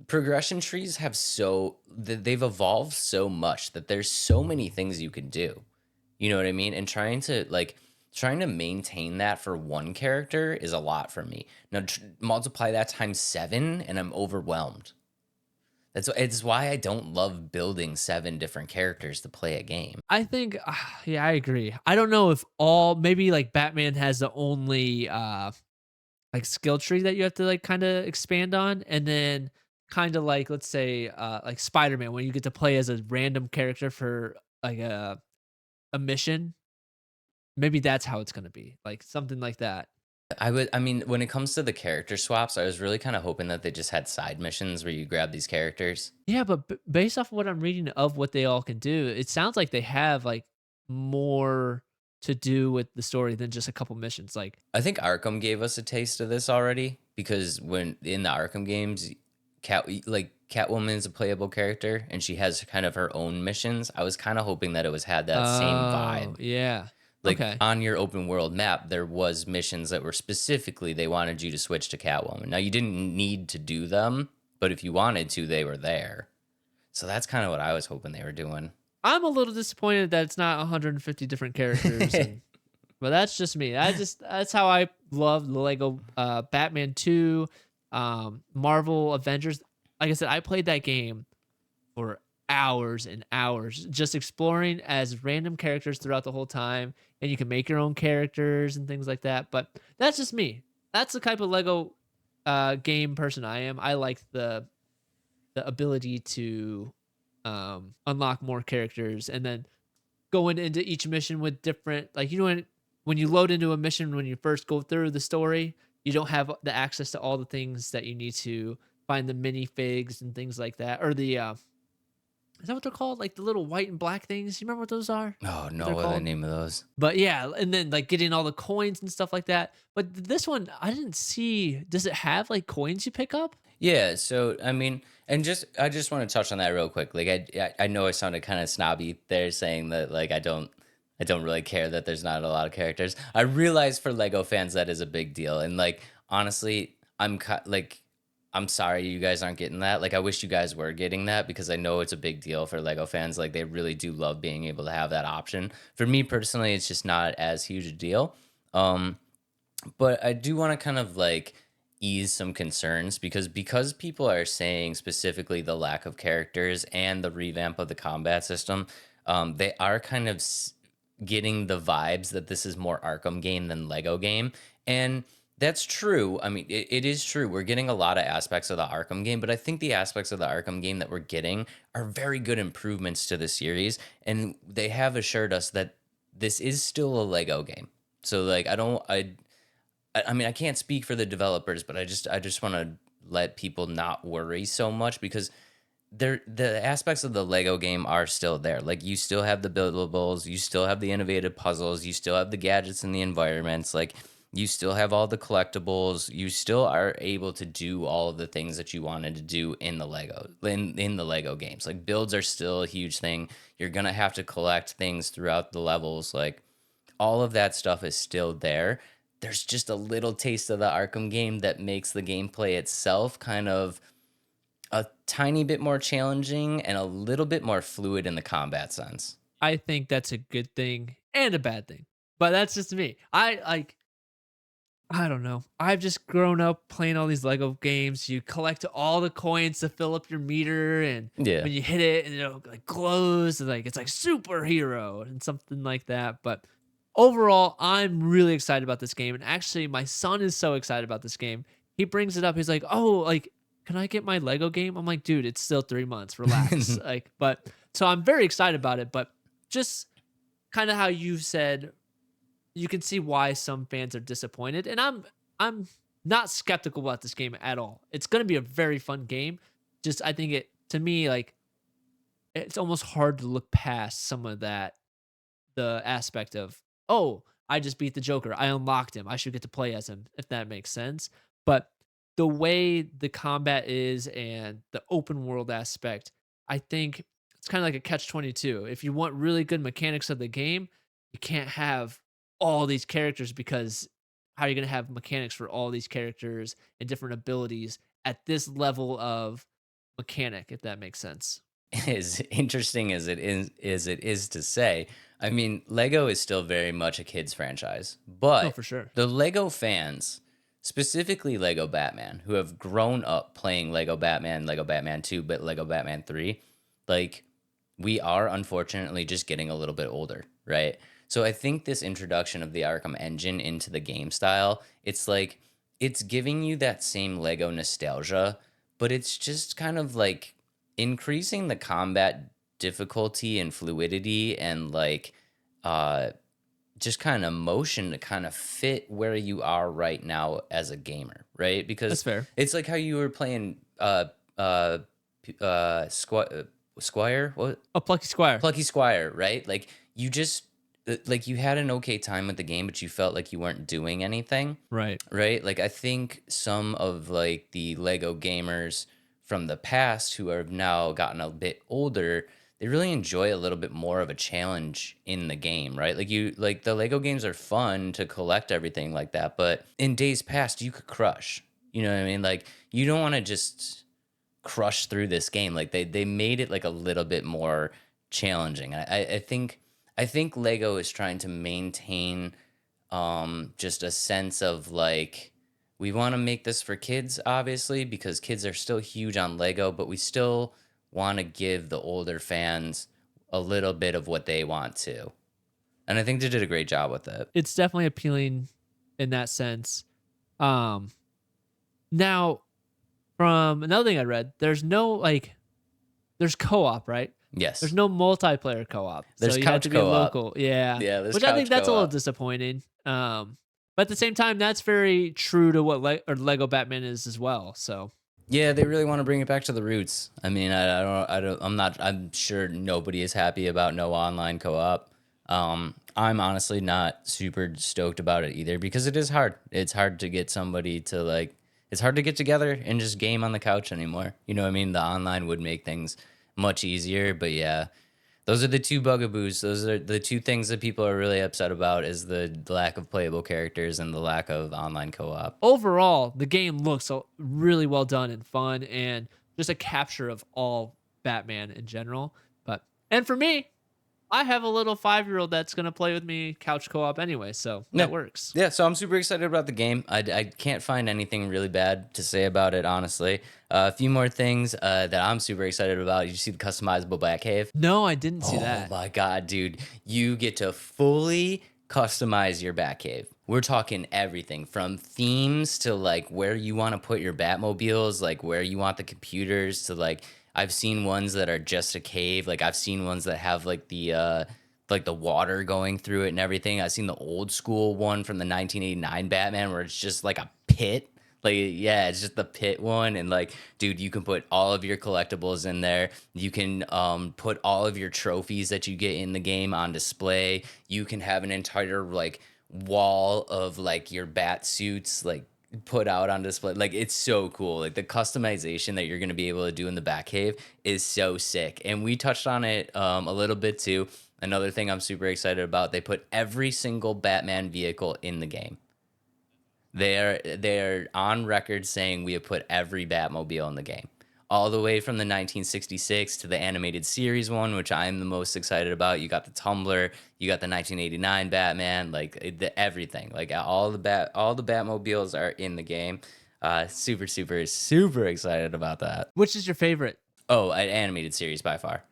progression trees have they've evolved so much that there's so many things you can do. You know what I mean? And trying to maintain that for one character is a lot for me. Now multiply that times 7 and I'm overwhelmed. It's why I don't love building 7 different characters to play a game. I think, yeah, I agree. I don't know if all maybe like Batman has the only like skill tree that you have to like kind of expand on, and then kind of like let's say like Spider-Man when you get to play as a random character for like a mission. Maybe that's how it's gonna be, like something like that. I mean, when it comes to the character swaps, I was really kind of hoping that they just had side missions where you grab these characters. Yeah, but based off of what I'm reading of what they all can do, it sounds like they have like more to do with the story than just a couple missions. Like, I think Arkham gave us a taste of this already because when in the Arkham games, Catwoman's a playable character and she has kind of her own missions. I was kind of hoping that it was had that same oh vibe. yeah, Like okay. on your open world map, there was missions that were specifically they wanted you to switch to Catwoman. Now you didn't need to do them, but if you wanted to, they were there. So that's kind of what I was hoping they were doing. I'm a little disappointed that it's not 150 different characters, and but that's just me. That's how I love the Lego Batman 2, Marvel Avengers. Like I said, I played that game for hours and hours, just exploring as random characters throughout the whole time, and you can make your own characters and things like that. But that's just me. That's the type of Lego game person I am. I like the ability to unlock more characters and then going into each mission with different like when you load into a mission when you first go through the story, you don't have the access to all the things that you need to find the minifigs and things like that, or the is that what they're called, like the little white and black things? You remember what those are, Oh what no, they're what are the called? name of those? But yeah, and then like getting all the coins and stuff like that. But this one I didn't see, does it have like coins you pick up? Yeah, so I mean, and I just want to touch on that real quick. Like I know I sounded kind of snobby there saying that like I don't really care that there's not a lot of characters. I realize for Lego fans that is a big deal, and like honestly, like I'm sorry you guys aren't getting that. Like I wish you guys were getting that because I know it's a big deal for Lego fans. Like they really do love being able to have that option. For me personally, it's just not as huge a deal. Um, but I do want to kind of like ease some concerns because people are saying specifically the lack of characters and the revamp of the combat system. They are kind of getting the vibes that this is more Arkham game than Lego game, and that's true. I mean, it is true. We're getting a lot of aspects of the Arkham game, but I think the aspects of the Arkham game that we're getting are very good improvements to the series, and they have assured us that this is still a Lego game. So like I mean, I can't speak for the developers, but I just want to let people not worry so much because the aspects of the Lego game are still there. Like you still have the buildables, you still have the innovative puzzles, you still have the gadgets and the environments, like you still have all the collectibles, you still are able to do all of the things that you wanted to do in the in the Lego games. Like builds are still a huge thing. You're gonna have to collect things throughout the levels, like all of that stuff is still there. there's just a little taste of the Arkham game that makes the gameplay itself kind of a tiny bit more challenging and a little bit more fluid in the combat sense. I think that's a good thing and a bad thing, but that's just me. I don't know. I've just grown up playing all these Lego games. You collect all the coins to fill up your meter, and Yeah. when you hit it, and it like glows, and like it's like superhero and something like that. But overall, I'm really excited about this game, and actually, my son is so excited about this game. He brings it up. He's like, "Oh, like, can I get my Lego game?" I'm like, "Dude, it's still 3 months. Relax." Like, but so I'm very excited about it. But just kind of how you said, you can see why some fans are disappointed, and I'm not skeptical about this game at all. It's going to be a very fun game. Just I think it, to me, like, it's almost hard to look past some of that, the aspect of, oh, I just beat the Joker, I unlocked him, I should get to play as him, if that makes sense. But the way the combat is and the open world aspect, I think it's kind of like a catch 22. If you want really good mechanics of the game, you can't have all these characters, because how are you going to have mechanics for all these characters and different abilities at this level of mechanic, if that makes sense? As interesting as it is to say, I mean, Lego is still very much a kids franchise, No, but for sure. the Lego fans, specifically Lego Batman, who have grown up playing Lego Batman 2, but Lego Batman 3, like, we are unfortunately just getting a little bit older, right? So I think this introduction of the Arkham engine into the game style, it's like it's giving you that same Lego nostalgia, but it's just kind of like increasing the combat difficulty and fluidity and like uh just kind of motion to kind of fit where you are right now as a gamer, right? That's Because fair. it's like how you were playing Squire, what, A Plucky Squire. Plucky Squire, right? Like you just like you had an okay time with the game, but you felt like you weren't doing anything, Right. right? Like I think some of like the Lego gamers from the past who have now gotten a bit older, they really enjoy a little bit more of a challenge in the game, right? Like you like the Lego games are fun to collect everything like that, but in days past you could crush. You know what I mean? Like you don't want to just crush through this game. Like they made it like a little bit more challenging. I think Lego is trying to maintain just a sense of like we want to make this for kids, obviously, because kids are still huge on Lego, but we still want to give the older fans a little bit of what they want to. And I think they did a great job with it. It's definitely appealing in that sense. Um, Now, from another thing I read, there's no like, there's co-op, right? Yes. There's no multiplayer co-op, so There's you have couch to be co-op. local. Yeah, Yeah, there's which I think couch that's a little co-op. disappointing. But at the same time, that's very true to what Lego Batman is as well. So Yeah, they really want to bring it back to the roots. I mean, I'm sure nobody is happy about no online co-op. I'm honestly not super stoked about it either because it is hard. It's hard to get somebody to like, it's hard to get together and just game on the couch anymore. You know what I mean? The online would make things much easier, but yeah, those are the two bugaboos. Those are the two things that people are really upset about is the lack of playable characters and the lack of online co-op. overall, the game looks really well done and fun, and just a capture of all Batman in general. But and for me, I have a little 5-year-old that's gonna play with me couch co-op anyway, so Yeah. that works. Yeah, so I'm super excited about the game. I can't find anything really bad to say about it, honestly. A few more things that I'm super excited about. You see the customizable Batcave? No, I didn't see Oh that. my God, dude. You get to fully customize your Batcave. We're talking everything from themes to like where you want to put your Batmobiles, like where you want the computers to like I've seen ones that are just a cave. Like I've seen ones that have like the water going through it and everything. I've seen the old school one from the 1989 Batman where it's just like a pit. Like, yeah, it's just the pit one. And like, dude, you can put all of your collectibles in there. You can put all of your trophies that you get in the game on display. You can have an entire like wall of like your bat suits like put out on display. Like, it's so cool. Like the customization that you're going to be able to do in the Batcave is so sick. And we touched on it a little bit too. Another thing I'm super excited about, they put every single Batman vehicle in the game. They're on record saying we have put every Batmobile in the game, all the way from the 1966 to the animated series one, which I'm the most excited about. You got the Tumbler, you got the 1989 Batman, like everything, like all the Batmobiles are in the game. Super, super, super excited about that. Which is your favorite? Oh, an animated series by far.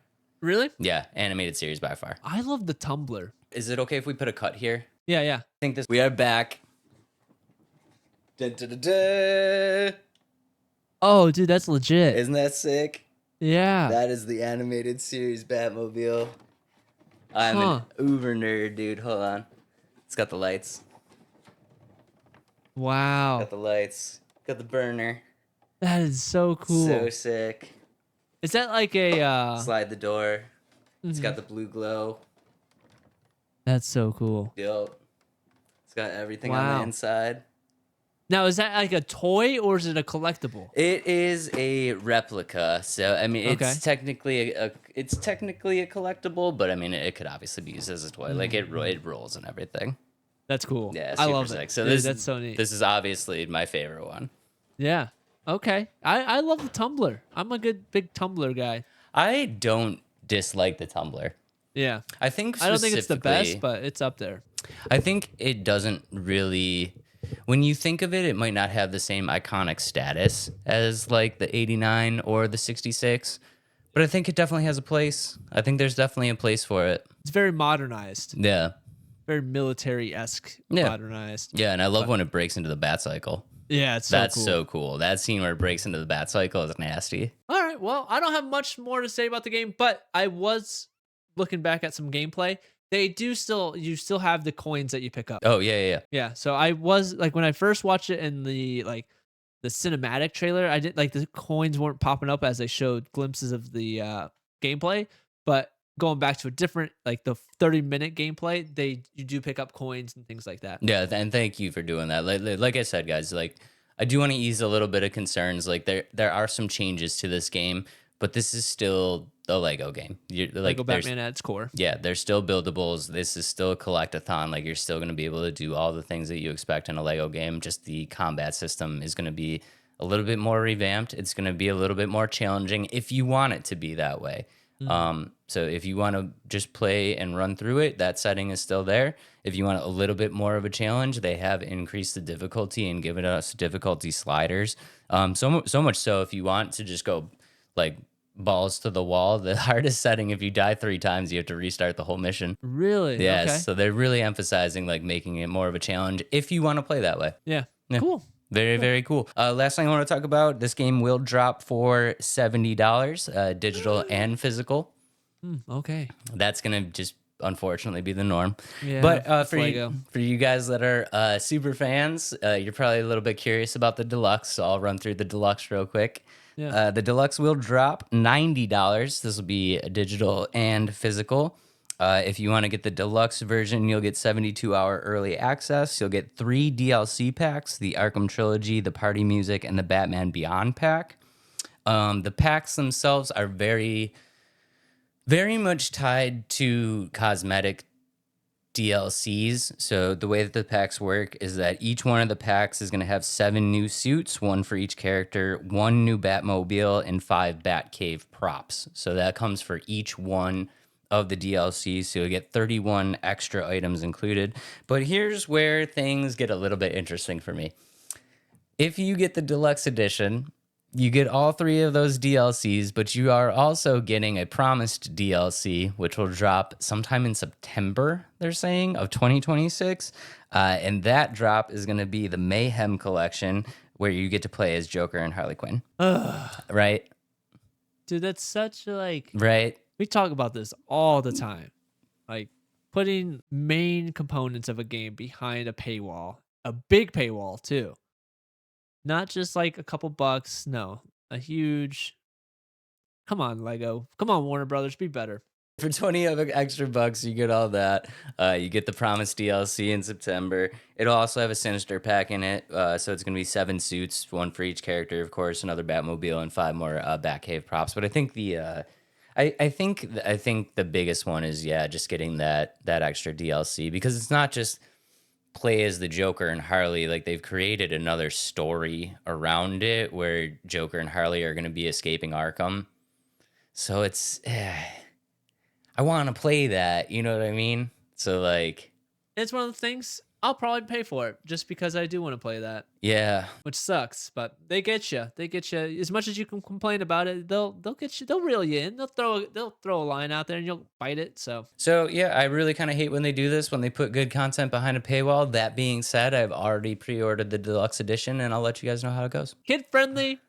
Really? Yeah, animated series by far. I love the Tumbler. Is it okay if we put a cut here? Yeah, yeah. I think we are back. Dun, dun, dun, dun. Oh, dude, that's legit. Isn't that sick? Yeah. That is the animated series Batmobile. I'm an uber nerd, dude. Hold on. It's got the lights. Wow. Got the lights. Got the burner. That is so cool. So sick. Is that like a Slide the door. It's got the blue glow. That's so cool. Yup. It's got everything on Wow. the inside. Now, is that like a toy or is it a collectible? It is a replica, so I mean, it's Okay. technically a collectible, but I mean, it could obviously be used as a toy. Like it rolls and everything. That's cool. Yeah, I super love sick. it. So Dude, this that's so neat. This is obviously my favorite one. Yeah. Okay. I love the Tumbler. I'm a big Tumbler guy. I don't dislike the Tumbler. Yeah. I think I don't think it's the best, specifically- but it's up there. I think it doesn't really. When you think of it, it might not have the same iconic status as like the 89 or the 66, but I think it definitely has a place. I think there's definitely a place for it. It's very modernized. Yeah. Very military-esque Yeah. modernized. Yeah, and I love when it breaks into the bat cycle. Yeah, it's so That's cool. so cool. That scene where it breaks into the bat cycle is nasty. All right. Well, I don't have much more to say about the game, but I was looking back at some gameplay. You still have the coins that you pick up. Oh, yeah. Yeah. So I was like, when I first watched it in the cinematic trailer, I didn't like the coins weren't popping up as they showed glimpses of the gameplay, but going back to a different, like the 30-minute gameplay, you do pick up coins and things like that. Yeah, and thank you for doing that. Like I said, guys, like I do want to ease a little bit of concerns. Like there are some changes to this game, but this is still a Lego game. Lego Batman at its core. Yeah, there's still buildables. This is still a collectathon. Like you're still going to be able to do all the things that you expect in a Lego game. Just the combat system is going to be a little bit more revamped. It's going to be a little bit more challenging if you want it to be that way. So if you want to just play and run through it, that setting is still there. If you want a little bit more of a challenge, they have increased the difficulty and given us difficulty sliders. So much so if you want to just go like balls to the wall, the hardest setting, if you die 3 times, you have to restart the whole mission. Really? Yes. Okay. So they're really emphasizing like making it more of a challenge if you want to play that way. Yeah. Yeah. Cool. Very, very cool. Last thing I want to talk about, this game will drop for $70, digital and physical. Okay. That's going to just unfortunately be the norm. Yeah. But it's for Lego. you guys that are super fans, you're probably a little bit curious about the deluxe, so I'll run through the deluxe real quick. Yeah. The deluxe will drop $90. This will be digital and physical. If you want to get the deluxe version, you'll get 72-hour early access. You'll get 3 DLC packs, the Arkham Trilogy, the Party Music, and the Batman Beyond pack. The packs themselves are very, very much tied to cosmetic DLCs. So the way that the packs work is that each one of the packs is going to have 7 new suits, 1 for each character, 1 new Batmobile, and 5 Batcave props. So that comes for each one of the DLCs, so you'll get 31 extra items included. But here's where things get a little bit interesting for me. If you get the deluxe edition, you get all 3 of those DLCs, but you are also getting a promised DLC, which will drop sometime in September, they're saying, of 2026. And that drop is going to be the Mayhem Collection, where you get to play as Joker and Harley Quinn. Right? Dude, that's such like... Right? We talk about this all the time. Like putting main components of a game behind a paywall, a big paywall too. Not just like a couple bucks. No, a huge. Come on, Lego. Come on, Warner Brothers. Be better. For 20 of extra bucks, you get all that. You get the promised DLC in September. It'll also have a Sinister pack in it. So it's going to be 7 suits, 1 for each character, of course, another Batmobile, and 5 more Batcave props. But I think I think the biggest one is just getting that extra DLC, because it's not just play as the Joker and Harley, like they've created another story around it where Joker and Harley are going to be escaping Arkham. So it's, I want to play that. You know what I mean? So like, It's one of the things I'll probably pay for it just because I do want to play that, yeah. which sucks. But they get you. They get you as much as you can complain about it. They'll get you. They'll reel you in. They'll throw a line out there and you'll bite it. So Yeah, I really kind of hate when they do this, when they put good content behind a paywall. That being said, I've already pre-ordered the deluxe edition, and I'll let you guys know how it goes. kid friendly,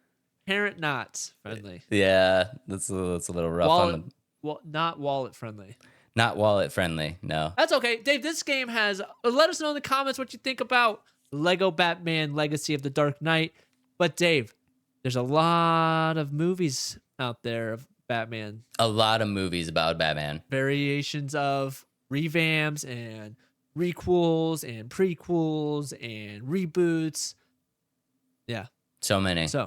parent not friendly. Yeah, that's a little rough Wallet, on the, not wallet friendly. not wallet friendly. No. That's okay. Dave, this game has, let us know in the comments what you think about Lego Batman Legacy of the Dark Knight. But Dave, there's a lot of movies out there of Batman. A lot of movies about Batman. Variations of revamps and requels and prequels and reboots. Yeah. So many. So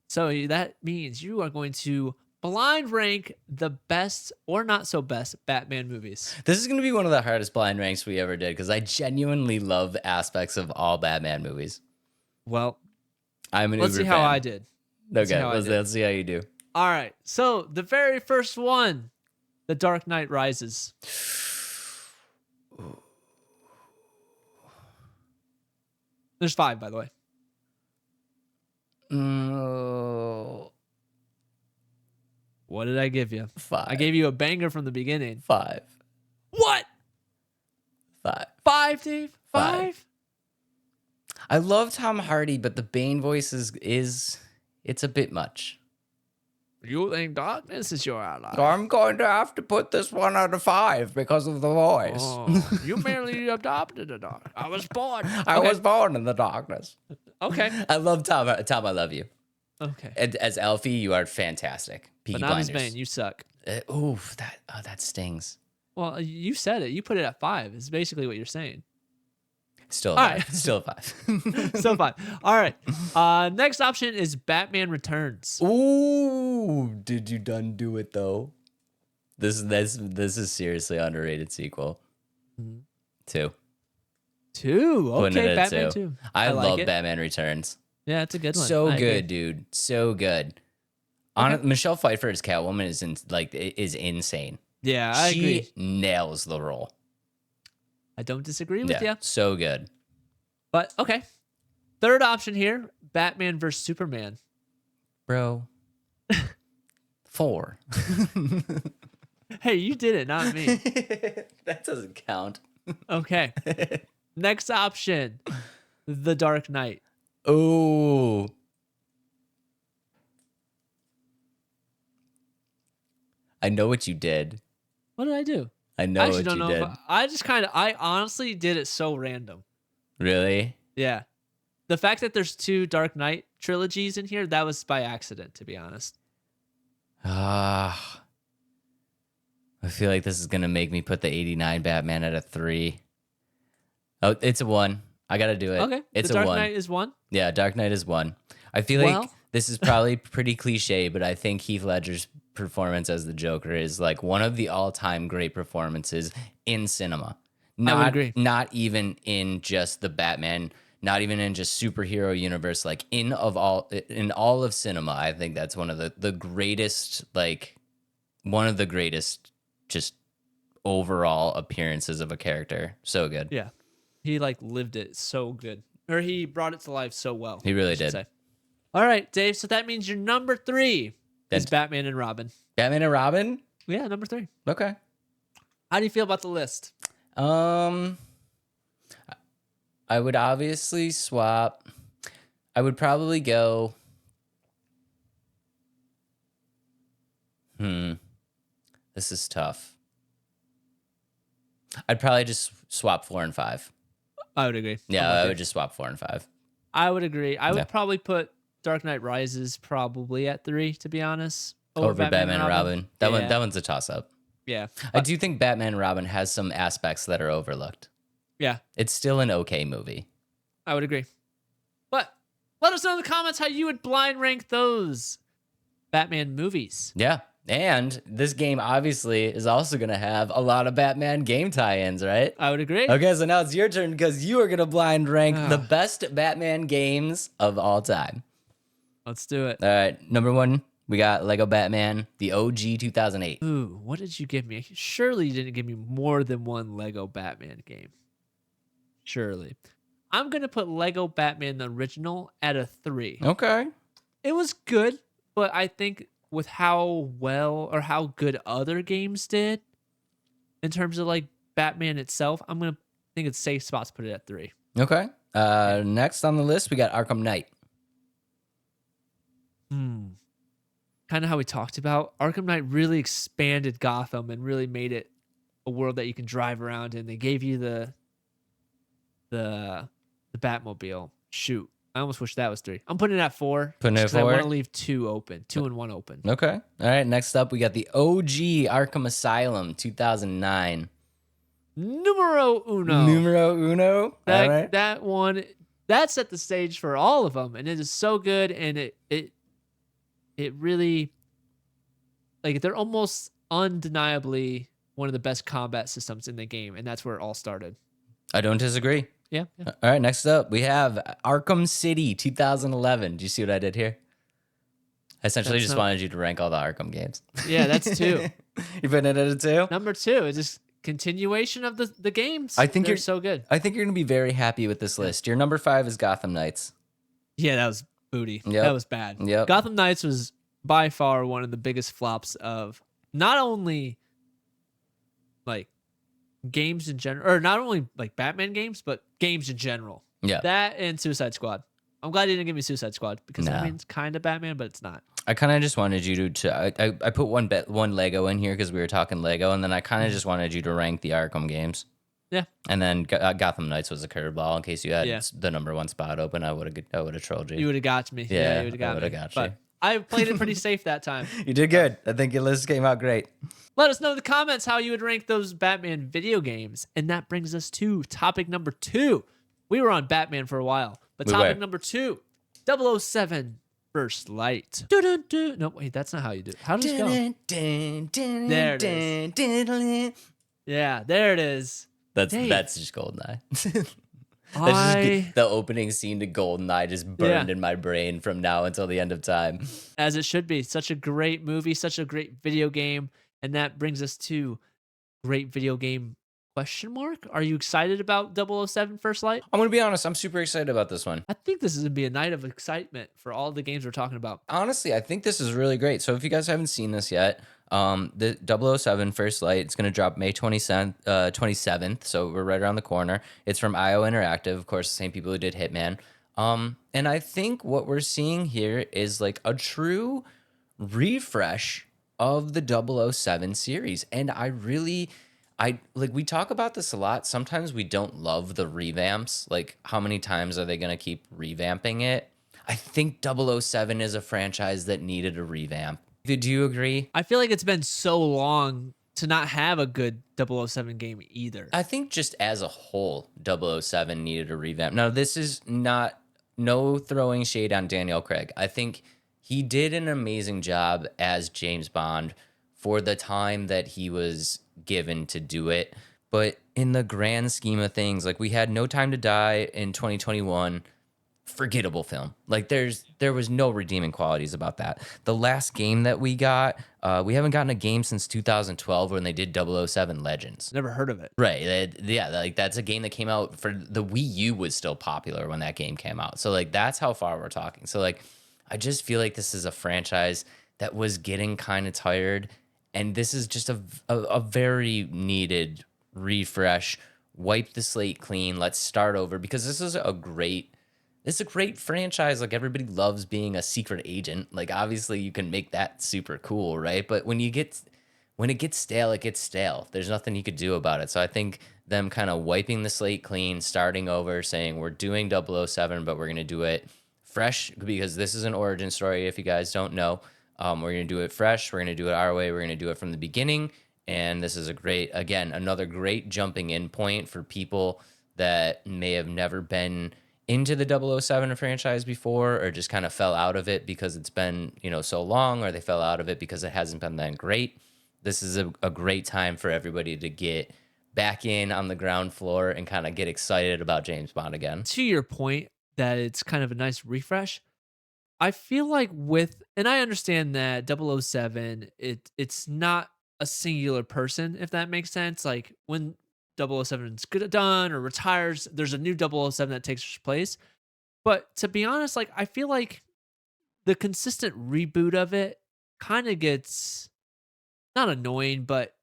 that means you are going to blind rank the best or not so best Batman movies. This is going to be one of the hardest blind ranks we ever did because I genuinely love aspects of all Batman movies. Well, I'm an let's see uber how fan. I did. Okay, how I did. let's see how you do. All right. So the very first one, The Dark Knight Rises. There's 5, by the way. What did I give you? 5. I gave you a banger from the beginning. 5. What? 5. 5, Dave? 5? I love Tom Hardy, but the Bane voice it's a bit much. You think darkness is your ally? I'm going to have to put this 1 out of 5 because of the voice. Oh, you merely adopted a dog. I was born. I was born in the darkness. Okay. I love Tom. Tom, I love you. Okay. And as Elfie, you are fantastic. Peaky But not as Blinders. Bane. You suck. That stings. Well, you said it. You put it at 5. It's basically what you're saying. Still a All 5. right. Still a 5. So fun. All right. Next option is Batman Returns. Ooh, did you done do it though? This is seriously underrated sequel. 2. 2. Putting it Okay, at Batman 2. 2. I like love it. Batman Returns. Yeah, it's a good one. So I good, agree. dude. So good. Michelle Pfeiffer as Catwoman is insane. Yeah, I She agree. nails the role. I don't disagree with you. So good. But okay. Third option here, Batman versus Superman. Bro. 4. Hey, you did it, not me. That doesn't count. Okay. Next option, The Dark Knight. Oh. I know what you did. What did I do? I know I actually what don't you know did. if I honestly did it so random. Really? Yeah. The fact that there's 2 Dark Knight trilogies in here, that was by accident, to be honest. Ah. I feel like this is going to make me put the 89 Batman at a 3. Oh, it's a 1. I got to do it. Okay. It's the a Dark 1. Knight is 1. Yeah, Dark Knight is 1. I feel like Well- this is probably pretty cliche, but I think Heath Ledger's performance as the Joker is like one of the all-time great performances in cinema. I would agree. Not even in just the Batman, not even in just superhero universe, like in all of cinema. I think that's one of the greatest, like one of the greatest just overall appearances of a character. So good. Yeah. He lived it so good. Or he brought it to life so well. He really I should did. say. All right, Dave. So that means your number 3 is That's- Batman and Robin. Batman and Robin? Yeah, number 3. Okay. How do you feel about the list? I would obviously swap. I would probably go. This is tough. I'd probably just swap 4 and 5. I would agree. Yeah, I'm with I you. would just swap 4 and 5. I would agree. I would Yeah. probably put Dark Knight Rises probably at 3, to be honest. Over Batman and Robin. That Yeah. one's a toss up. Yeah. I do think Batman and Robin has some aspects that are overlooked. Yeah, It's still an okay movie. I would agree. But let us know in the comments how you would blind rank those Batman movies. Yeah. And this game obviously is also going to have a lot of Batman game tie-ins, right? I would agree. Okay, so now it's your turn because you are going to blind rank the Ugh. best Batman games of all time. Let's do it. All right, number 1, we got Lego Batman, the OG 2008. Ooh, what did you give me? Surely you didn't give me more than one Lego Batman game. Surely. I'm going to put Lego Batman the original at a 3. Okay. It was good, but I think with how well or how good other games did in terms of like Batman itself, I'm going to think it's safe spot to put it at 3. Okay. Next on the list, we got Arkham Knight. Kind of how we talked about. Arkham Knight really expanded Gotham and really made it a world that you can drive around in. They gave you the Batmobile. Shoot. I almost wish that was 3. I'm putting it at 4. Putting it at 4? I want to leave 2 open. 2 and 1 open. Okay. All right. Next up, we got the OG Arkham Asylum 2009. Numero uno. Numero uno. That, All right. that one, that set the stage for all of them. And it is so good. And it really, like, they're almost undeniably one of the best combat systems in the game. And that's where it all started. I don't disagree. Yeah. All right, next up, we have Arkham City 2011. Do you see what I did here? I essentially just wanted you to rank all the Arkham games. Yeah, that's 2. You putting it at a 2? Number 2 is just continuation of the games. I think they're you're so good. I think you're going to be very happy with this list. Your number 5 is Gotham Knights. Yeah, that was booty. Yep. That was bad. Yep. Gotham Knights was by far one of the biggest flops of not only like games in general, or not only like Batman games, but games in general. Yeah. That and Suicide Squad. I'm glad you didn't give me Suicide Squad because I No. mean it's kind of Batman, but it's not. I kind of just wanted you to I put one Lego in here because we were talking Lego, and then I kind of just wanted you to rank the Arkham games. Yeah. And then Gotham Knights was a curveball in case you had Yeah. the number 1 spot open. I would have trolled you. You would have got me. Yeah, you would have I got would've me. got you. But I played it pretty safe that time. You did good. I think your list came out great. Let us know in the comments how you would rank those Batman video games. And that brings us to topic number 2. We were on Batman for a while, but We topic were. number 2, 007 First Light. Do-do-do. No, wait, that's not how you do it. How does it go? There it is. Yeah, there it is. Dave. That's just GoldenEye. That's just the opening scene to GoldenEye just burned in my brain from now until the end of time. As it should be. Such a great movie, such a great video game. And that brings us to great video game question mark. Are you excited about 007 First Light? I'm going to be honest. I'm super excited about this one. I think this is going to be a night of excitement for all the games we're talking about. Honestly, I think this is really great. So if you guys haven't seen this yet, the 007 First Light, it's going to drop May 27th. So we're right around the corner. It's from IO Interactive, of course, the same people who did Hitman. And I think what we're seeing here is like a true refresh of the 007 series. And we talk about this a lot. Sometimes we don't love the revamps. Like, how many times are they going to keep revamping it? I think 007 is a franchise that needed a revamp. Do you agree? I feel like it's been so long to not have a good 007 game either. I think just as a whole, 007 needed a revamp. Now, this is no throwing shade on Daniel Craig. I think he did an amazing job as James Bond for the time that he was given to do it. But in the grand scheme of things, like, we had No Time to Die in 2021. Forgettable film. Like, there was no redeeming qualities about that. The last game that we got, we haven't gotten a game since 2012 when they did 007 Legends. Never heard of it. Right. Yeah, like, that's a game that came out for the Wii U was still popular when that game came out. So, like, that's how far we're talking. So, like, I just feel like this is a franchise that was getting kind of tired, and this is just a very needed refresh. Wipe the slate clean. Let's start over, because this is a great franchise. Like, everybody loves being a secret agent. Like, obviously you can make that super cool, right? But when it gets stale, it gets stale. There's nothing you could do about it. So I think them kind of wiping the slate clean, starting over, saying we're doing 007, but we're going to do it fresh, because this is an origin story, if you guys don't know. We're going to do it fresh. We're going to do it our way. We're going to do it from the beginning. And this is another great jumping in point for people that may have never been into the 007 franchise before, or just kind of fell out of it because it's been, so long, or they fell out of it because it hasn't been that great. This is a great time for everybody to get back in on the ground floor and kind of get excited about James Bond again. To your point that it's kind of a nice refresh, I feel like and I understand that 007, it's not a singular person, if that makes sense. Like when 007 is good done or retires, there's a new 007 that takes his place. But to be honest, like I feel like the consistent reboot of it kind of gets not annoying, but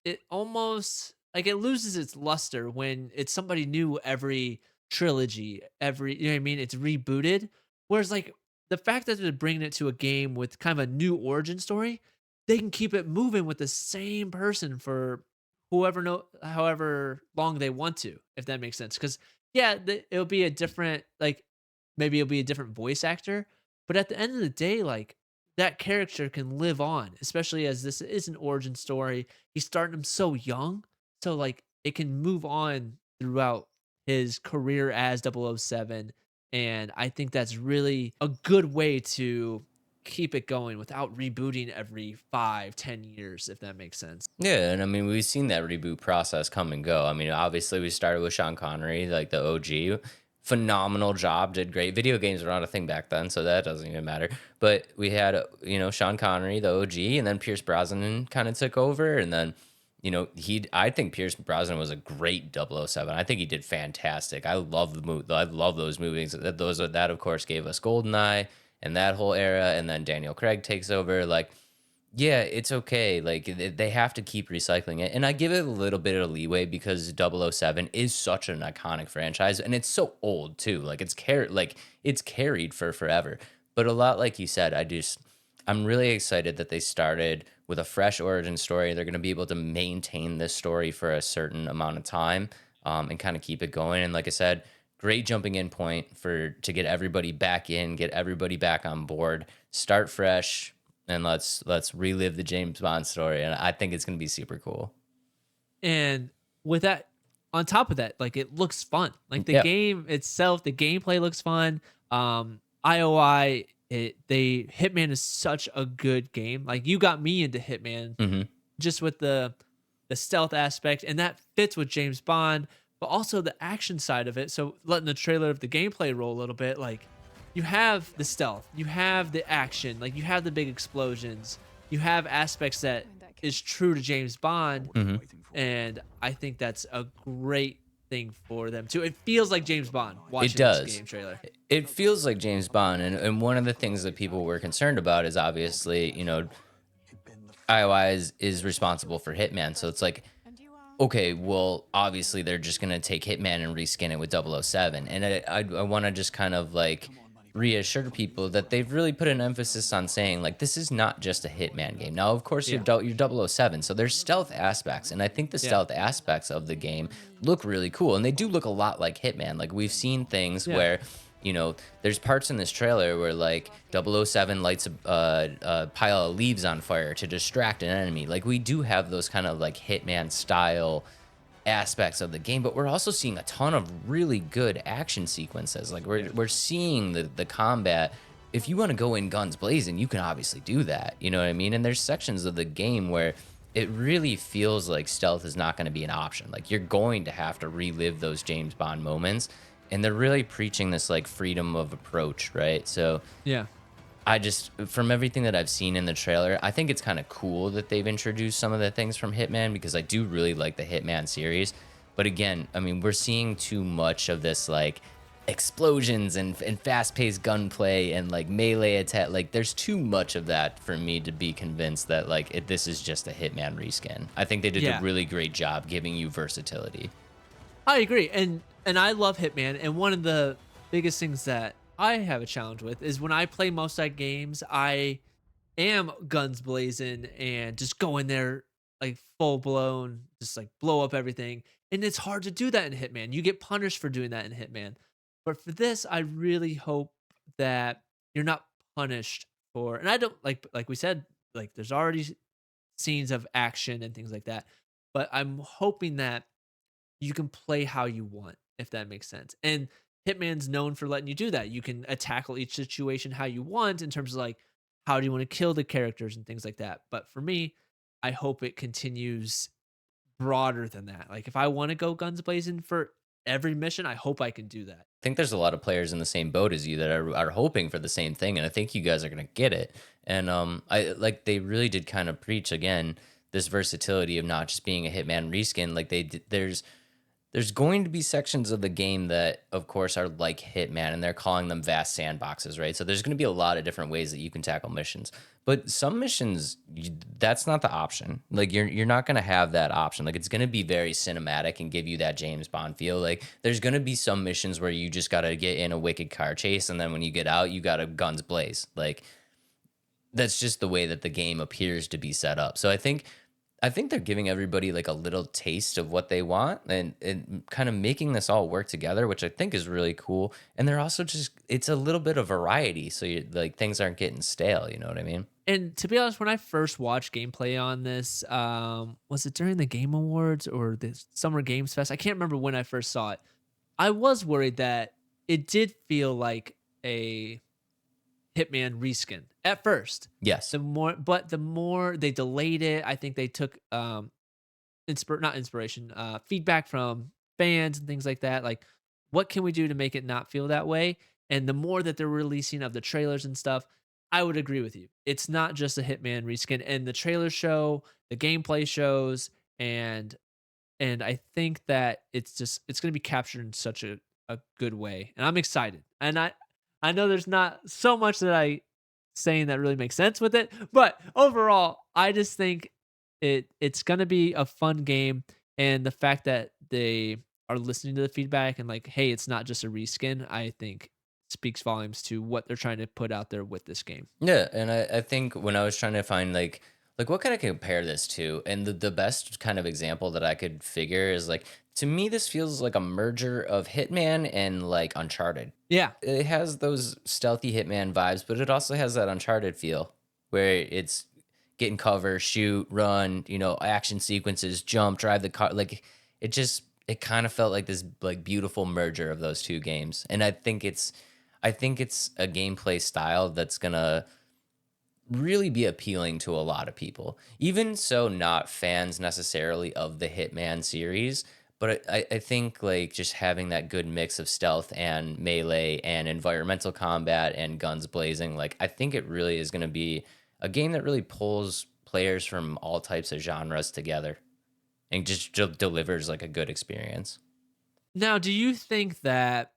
it almost like it loses its luster when it's somebody new every trilogy, you know what I mean? It's rebooted. Whereas like the fact that they're bringing it to a game with kind of a new origin story, they can keep it moving with the same person for however long they want to, if that makes sense. Because yeah, it'll be a different like maybe it'll be a different voice actor, but at the end of the day, like that character can live on, especially as this is an origin story. He's starting him so young, so like it can move on throughout his career as 007. And I think that's really a good way to keep it going without rebooting every 5-10 years, if that makes sense. Yeah, and I mean, we've seen that reboot process come and go. I mean, obviously, we started with Sean Connery, like the OG. Phenomenal job, did great. Video games were not a thing back then, so that doesn't even matter. But we had, Sean Connery, the OG, and then Pierce Brosnan kind of took over. And then, I think Pierce Brosnan was a great 007. I think he did fantastic. I love the movie. I love those movies. That, of course, gave us GoldenEye and that whole era. And then Daniel Craig takes over. Like, yeah, it's okay. Like they have to keep recycling it. And I give it a little bit of leeway because 007 is such an iconic franchise and it's so old too. Like it's carried for forever. But a lot like you said, I'm really excited that they started with a fresh origin story. They're going to be able to maintain this story for a certain amount of time, and kind of keep it going. And like I said, great jumping in point to get everybody back in, get everybody back on board, start fresh, and let's relive the James Bond story. And I think it's going to be super cool. And with that, on top of that, like it looks fun. Like the Yeah. game itself, the gameplay looks fun. IOI, Hitman is such a good game. Like you got me into Hitman Hmm. just with the stealth aspect, and that fits with James Bond, but also the action side of it. So letting the trailer of the gameplay roll a little bit, like you have the stealth, you have the action, like you have the big explosions, you have aspects that is true to James Bond, Hmm. and I think that's a great thing for them too. It feels like James Bond watching It does. this game trailer. It feels like James Bond. And one of the things that people were concerned about is obviously, IOI is responsible for Hitman. So it's like, okay, well, obviously they're just going to take Hitman and reskin it with 007. And I want to just kind of like reassure people that they've really put an emphasis on saying like this is not just a Hitman game. Now, of course, you're 007, so there's stealth aspects, and I think the stealth aspects of the game look really cool, and they do look a lot like Hitman. Like we've seen things where there's parts in this trailer where like 007 lights a pile of leaves on fire to distract an enemy. Like we do have those kind of like Hitman style aspects of the game, but we're also seeing a ton of really good action sequences. Like we're seeing the combat. If you want to go in guns blazing, you can obviously do that. You know what I mean? And there's sections of the game where it really feels like stealth is not going to be an option. Like you're going to have to relive those James Bond moments, and they're really preaching this like freedom of approach, right? So Yeah. From everything that I've seen in the trailer, I think it's kind of cool that they've introduced some of the things from Hitman, because I do really like the Hitman series. But again, I mean, we're seeing too much of this like explosions and fast-paced gunplay and like melee attack. Like there's too much of that for me to be convinced that like this is just a Hitman reskin. I think they did a really great job giving you versatility. I agree. And I love Hitman, and one of the biggest things that I have a challenge with is when I play most like games, I am guns blazing and just go in there like full blown, just like blow up everything. And it's hard to do that in Hitman. You get punished for doing that in Hitman. But for this, I really hope that you're not punished for, and I don't like we said, like there's already scenes of action and things like that. But I'm hoping that you can play how you want, if that makes sense. And Hitman's known for letting you do that. You can tackle each situation how you want in terms of like how do you want to kill the characters and things like that. But for me, I hope it continues broader than that. Like if I want to go guns blazing for every mission, I hope I can do that. I think there's a lot of players in the same boat as you that are hoping for the same thing, and I think you guys are gonna get it. And I like they really did kind of preach again this versatility of not just being a Hitman reskin. Like there's going to be sections of the game that, of course, are like Hitman, and they're calling them vast sandboxes, right? So there's going to be a lot of different ways that you can tackle missions. But some missions, that's not the option. Like you're not going to have that option. Like it's going to be very cinematic and give you that James Bond feel. Like there's going to be some missions where you just got to get in a wicked car chase, and then when you get out, you got to guns blaze. Like that's just the way that the game appears to be set up. So I think they're giving everybody like a little taste of what they want, and kind of making this all work together, which I think is really cool. And they're also just, it's a little bit of variety. So you like things aren't getting stale. You know what I mean? And to be honest, when I first watched gameplay on this, was it during the Game Awards or the Summer Games Fest? I can't remember when I first saw it. I was worried that it did feel like a Hitman reskin at first. Yes. The more they delayed it, I think they took feedback from fans and things like that. Like, what can we do to make it not feel that way? And the more that they're releasing of the trailers and stuff, I would agree with you. It's not just a Hitman reskin, and the trailer show, the gameplay shows, and I think that it's going to be captured in such a good way, and I'm excited. And I know there's not so much that I saying that really makes sense with it, but overall, I just think it's gonna be a fun game, and the fact that they are listening to the feedback and like, hey, it's not just a reskin, I think speaks volumes to what they're trying to put out there with this game. Yeah, and I think when I was trying to find like what can I compare this to, and the best kind of example that I could figure is like, to me this feels like a merger of Hitman and like Uncharted. Yeah, It has those stealthy Hitman vibes, but it also has that Uncharted feel where it's get in cover, shoot, run, action sequences, jump, drive the car. Like it kind of felt like this like beautiful merger of those two games. And I think it's a gameplay style that's gonna really be appealing to a lot of people. Even so, not fans necessarily of the Hitman series, but I think like just having that good mix of stealth and melee and environmental combat and guns blazing, like I think it really is gonna be a game that really pulls players from all types of genres together and just delivers like a good experience. now do you think that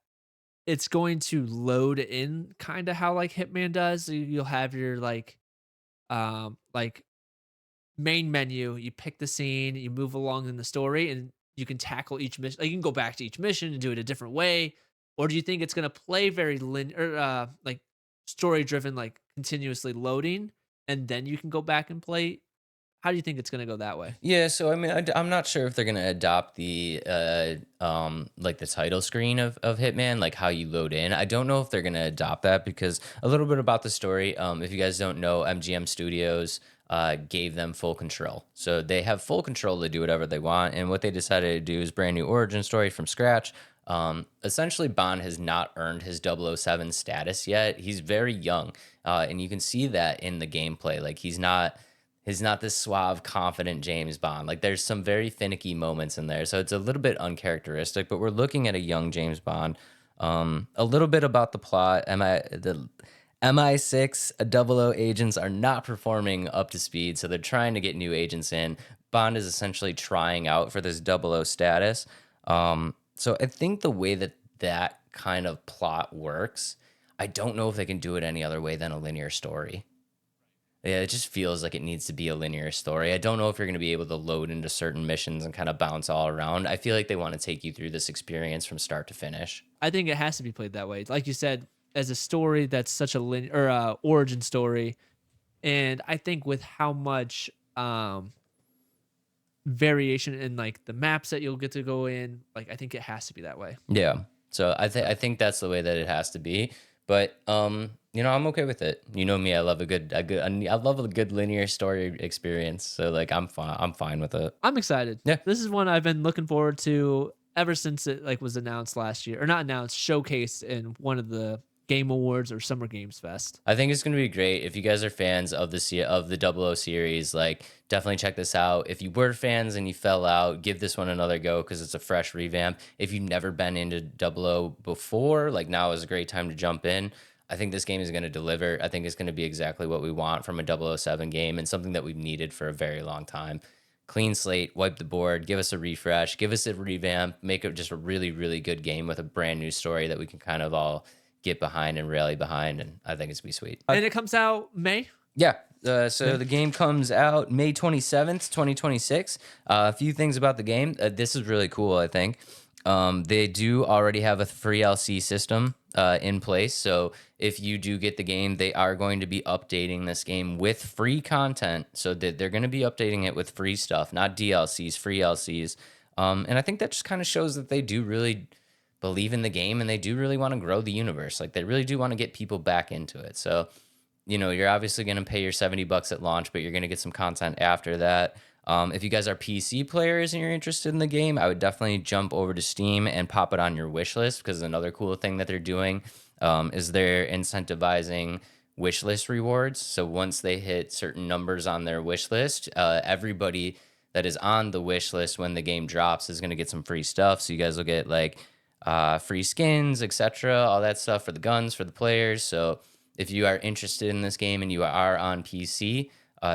it's going to load in kind of how like Hitman does? So you'll have your like main menu, you pick the scene, you move along in the story, and you can tackle each mission. Like you can go back to each mission and do it a different way. Or do you think it's gonna play very linear, like story driven, like continuously loading, and then you can go back and play? How do you think it's gonna go that way? Yeah, so I mean, I'm not sure if they're gonna adopt the like the title screen of Hitman, like how you load in. I don't know if they're gonna adopt that, because a little bit about the story. If you guys don't know, MGM Studios gave them full control, so they have full control to do whatever they want. And what they decided to do is brand new origin story from scratch. Essentially, Bond has not earned his 007 status yet. He's very young, and you can see that in the gameplay. Like he's not this suave, confident James Bond. Like there's some very finicky moments in there. So it's a little bit uncharacteristic, but we're looking at a young James Bond. A little bit about the plot. The MI6 00 agents are not performing up to speed, so they're trying to get new agents in. Bond is essentially trying out for this 00 status. So I think the way that kind of plot works, I don't know if they can do it any other way than a linear story. Yeah, it just feels like it needs to be a linear story. I don't know if you're going to be able to load into certain missions and kind of bounce all around. I feel like they want to take you through this experience from start to finish. I think it has to be played that way. Like you said, as a story that's such a linear or origin story, and I think with how much variation in like the maps that you'll get to go in, like I think it has to be that way. Yeah. So I think that's the way that it has to be. But I'm okay with it. You know me, I love I love a good linear story experience. So like I'm fine with it. I'm excited. Yeah. This is one I've been looking forward to ever since it like was announced last year, or not announced, showcased in one of the Game Awards or Summer Games Fest. I think it's going to be great. If you guys are fans of the Double O series, like definitely check this out. If you were fans and you fell out, give this one another go because it's a fresh revamp. If you've never been into Double O before, like now is a great time to jump in. I think this game is going to deliver. I think it's going to be exactly what we want from a 007 game and something that we've needed for a very long time. Clean slate, wipe the board, give us a refresh, give us a revamp, make it just a really, really good game with a brand new story that we can kind of all get behind and rally behind, and I think it's be sweet. And it comes out May? Yeah. So the game comes out May 27th, 2026. A few things about the game. This is really cool, I think. They do already have a free LC system in place. So if you do get the game, they are going to be updating this game with free content. So that they're going to be updating it with free stuff, not DLCs, free LCs. And I think that just kind of shows that they do really believe in the game and they do really want to grow the universe. Like they really do want to get people back into it. So, you know, you're obviously going to pay your $70 at launch, but you're going to get some content after that. If you guys are PC players and you're interested in the game, I would definitely jump over to Steam and pop it on your wish list, because another cool thing that they're doing is they're incentivizing wish list rewards. So once they hit certain numbers on their wish list, everybody that is on the wish list when the game drops is going to get some free stuff. So you guys will get like free skins, etc., all that stuff for the guns, for the players. So if you are interested in this game and you are on PC,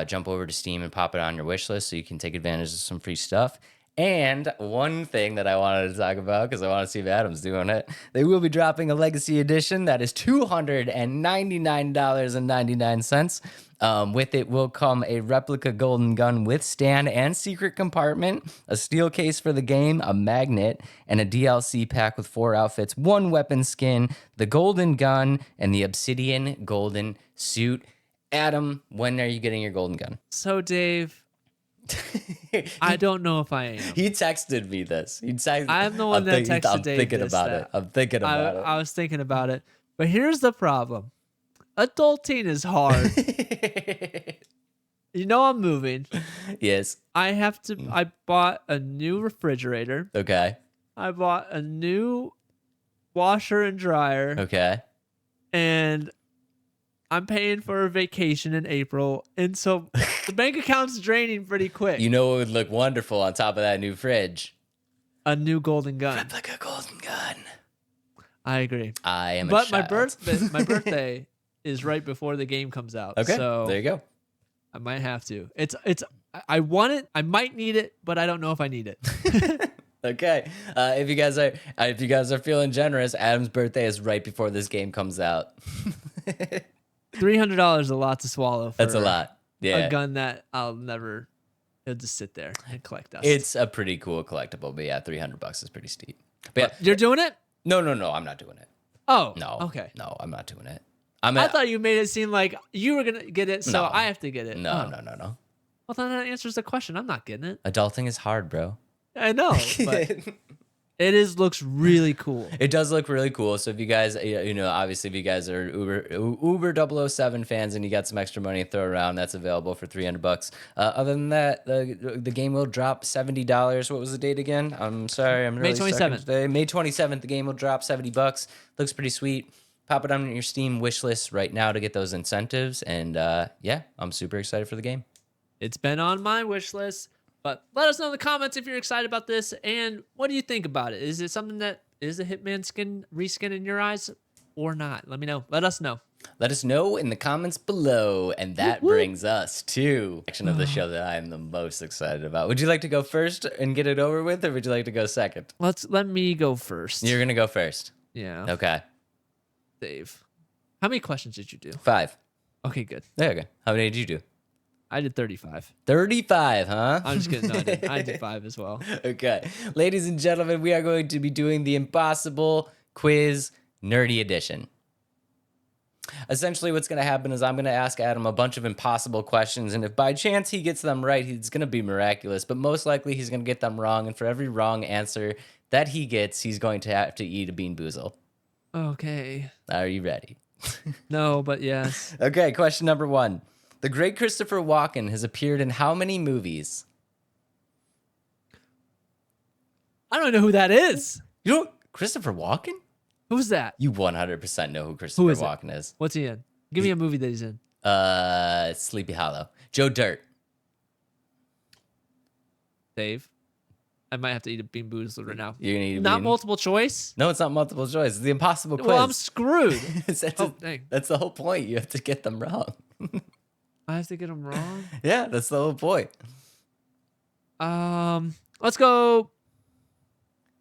jump over to Steam and pop it on your wish list so you can take advantage of some free stuff. And one thing that I wanted to talk about, because I want to see if Adam's doing it, they will be dropping a Legacy Edition that is $299.99. With it will come a replica golden gun with stand and secret compartment, a steel case for the game, a magnet, and a DLC pack with 4 outfits, 1 weapon skin, the golden gun, and the obsidian golden suit. Adam, when are you getting your golden gun? So, Dave, I don't know if I am. He texted me this. I'm the one that texted I'm Dave thinking this, about that it. I'm thinking about it. I was thinking about it. But here's the problem. Adulting is hard. You know I'm moving. Yes. I bought a new refrigerator. Okay. I bought a new washer and dryer. Okay. And I'm paying for a vacation in April. And so the bank account's draining pretty quick. You know what would look wonderful on top of that new fridge? A new golden gun. Replica golden gun. I agree. I am But a my child. my birthday is right before the game comes out. Okay. So there you go. I might have to. I want it. I might need it, but I don't know if I need it. Okay. If you guys are feeling generous, Adam's birthday is right before this game comes out. $300 is a lot to swallow. That's a lot. Yeah. A gun that I'll never. It'll just sit there and collect dust. It's a pretty cool collectible, but yeah, $300 is pretty steep. But yeah, You're doing it? no, I'm not doing it. Oh. No. Okay. No, I'm not doing it. I thought you made it seem like you were gonna get it, so No. I have to get it. No, Oh. no. Well, then that answers the question. I'm not getting it. Adulting is hard, bro. I know, but it looks really cool. It does look really cool. So if you guys, obviously if you guys are Uber 007 fans and you got some extra money to throw around, that's available for $300. Other than that, the game will drop $70. What was the date again? I'm sorry, I'm really May 27th. today. May 27th, the game will drop $70. Looks pretty sweet. Pop it on your Steam wish list right now to get those incentives. And yeah, I'm super excited for the game. It's been on my wish list, but let us know in the comments if you're excited about this and what do you think about it? Is it something that is a Hitman reskin in your eyes or not? Let me know. Let us know. Let us know in the comments below. And that brings us to the section of the show that I am the most excited about. Would you like to go first and get it over with, or would you like to go second? Let me go first. You're going to go first. Yeah. Okay. Dave. How many questions did you do? 5. Okay, good. There you go. How many did you do? I did 35. 35, huh? I'm just kidding. No, I did 5 as well. Okay. Ladies and gentlemen, we are going to be doing the Impossible Quiz Nerdy Edition. Essentially, what's going to happen is I'm going to ask Adam a bunch of impossible questions, and if by chance he gets them right, he's going to be miraculous, but most likely he's going to get them wrong, and for every wrong answer that he gets, he's going to have to eat a Bean Boozle. Okay. Are you ready? No, but yes. Okay, question number 1. The great Christopher Walken has appeared in how many movies? I don't know who that is. You know Christopher Walken? Who's that? You 100% know who Christopher is it? Walken is. What's he in? Give me a movie that he's in. Sleepy Hollow. Joe Dirt. Dave. I might have to eat a bean boozled right now. You're gonna eat a Not bean? multiple choice? No, it's not multiple choice. It's the impossible quiz. Well, I'm screwed. That's Dang. that's the whole point. You have to get them wrong. I have to get them wrong. Yeah, that's the whole point. Let's go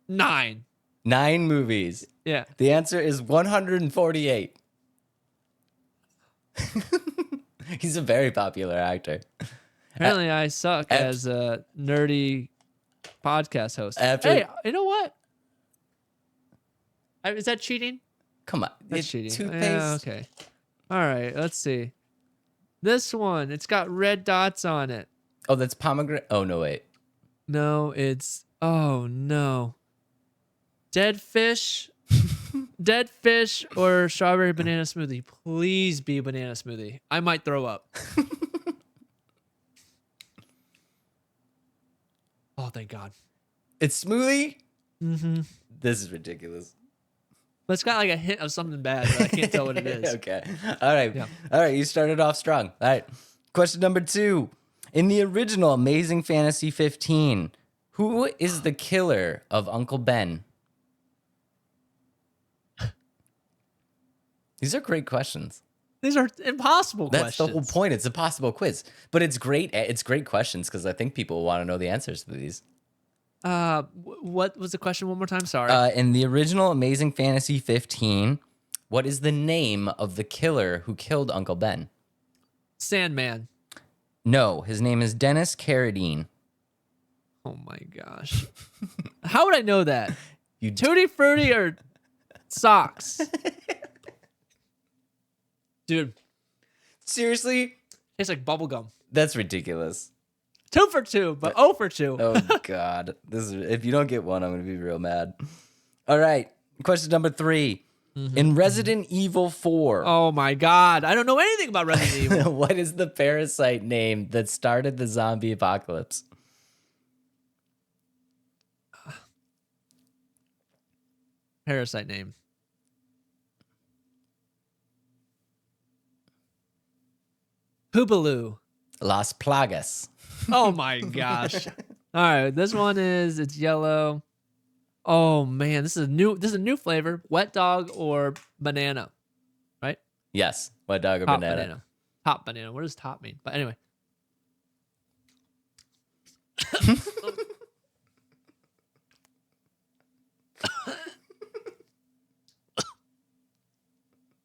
9. 9 movies. Yeah. The answer is 148. He's a very popular actor. Apparently, I suck as a nerdy podcast host. Hey, you know what? Is that cheating? Come on. That's it's cheating. Toothpaste. Yeah, okay. All right, let's see. This one, it's got red dots on it. Oh, that's pomegranate. Oh, no, wait. No, it's... Oh, no. Dead fish? Dead fish or strawberry banana smoothie? Please be a banana smoothie. I might throw up. Oh, thank God. It's smoothie? Mm-hmm. This is ridiculous. But it's got like a hint of something bad, but I can't tell what it is. Okay. All right. Yeah. All right. You started off strong. All right. Question number 2. In the original Amazing Fantasy 15, who is the killer of Uncle Ben? These are great questions. These are impossible That's questions. the whole point. It's a possible quiz, but it's great. It's great questions because I think people want to know the answers to these. What was the question one more time? Sorry. In the original Amazing Fantasy 15, what is the name of the killer who killed Uncle Ben? Sandman. No, his name is Dennis Carradine. Oh my gosh. How would I know that? You Tutti Frutti or socks? Dude, seriously? tastes like bubble gum. That's ridiculous. 2 for 2, but 0 for 2. Oh God, this is if you don't get one, I'm gonna be real mad. All right, question number 3. In Resident Evil 4, Oh my God. I don't know anything about Resident Evil. what is the parasite name that started the zombie apocalypse? Parasite name. Poobaloo. Las Plagas. Oh my gosh. All right, this one it's yellow. Oh man, this is a new flavor. Wet dog or banana, right? Yes, wet dog or Top banana. Top banana. What does top mean? But anyway.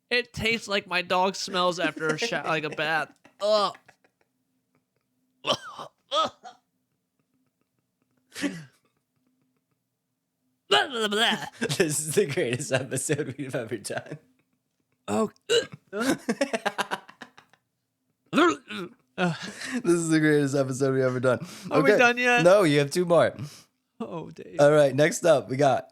It tastes like my dog smells after a like a bath. Ugh. Blah, blah, blah. This is the greatest episode we've ever done. Oh. This is the greatest episode we've ever done. Are we done yet? No, you have 2 more. Oh, Dave. All right, next up, we got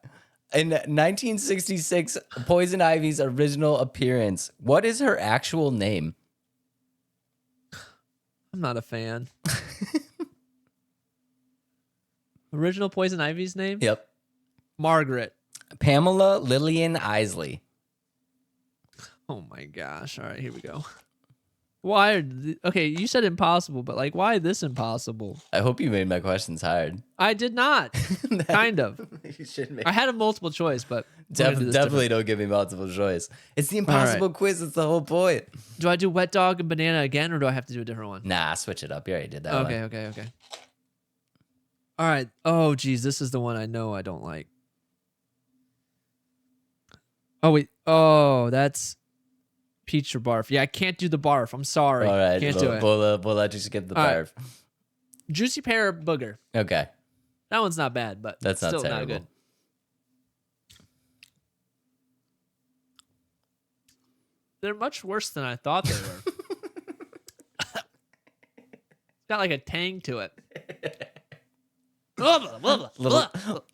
in 1966, Poison Ivy's original appearance. What is her actual name? I'm not a fan. Original Poison Ivy's name? Yep. Margaret. Pamela Lillian Isley. Oh my gosh. All right, here we go. Why? Okay, you said impossible, but like, why this impossible? I hope you made my questions hard. I did not. Kind of. You should make. I had a multiple choice, but we're gonna do this Definitely different. don't give me multiple choice. It's the impossible quiz. It's the whole point. Do I do wet dog and banana again, or do I have to do a different one? Nah, switch it up. You already did that Okay, one. okay. All right. Oh, geez, this is the one I know I don't like. Oh wait. Oh, that's peach or barf. Yeah, I can't do the barf. I'm sorry. All right. Can't do it. We'll let you skip the All barf. right. Juicy pear or booger. Okay. That one's not bad, but That's not still terrible. not good. They're much worse than I thought they were. It's got like a tang to it.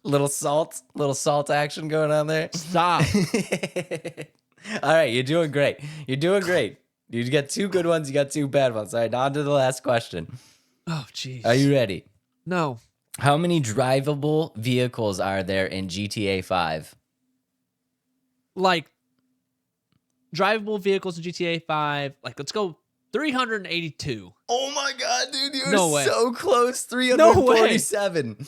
Little salt action going on there. Stop. All right, you're doing great. You're doing great. You got 2 good ones. You got 2 bad ones. All right, on to the last question. Oh, jeez. Are you ready? No. How many drivable vehicles are there in GTA 5? Like drivable vehicles in GTA 5. Like, let's go 382. Oh my god, dude, you No were way. so close. No way. 347.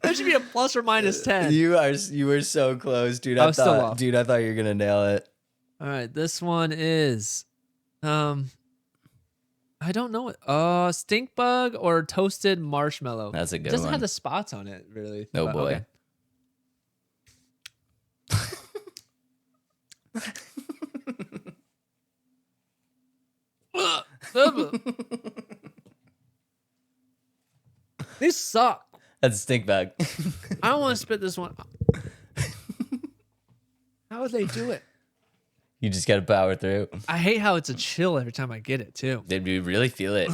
That should be a plus or minus 10. You were so close, dude. I was still off. Dude, I thought you were gonna nail it. All right, this one is, I don't know it. Stink bug or toasted marshmallow. That's a It good doesn't one. have the spots on it, really. Oh but boy. Okay. These suck. That's a stink bag. I don't want to spit this one. How would they do it? You just gotta power through. I hate how it's a chill every time I get it too. Did you really feel it?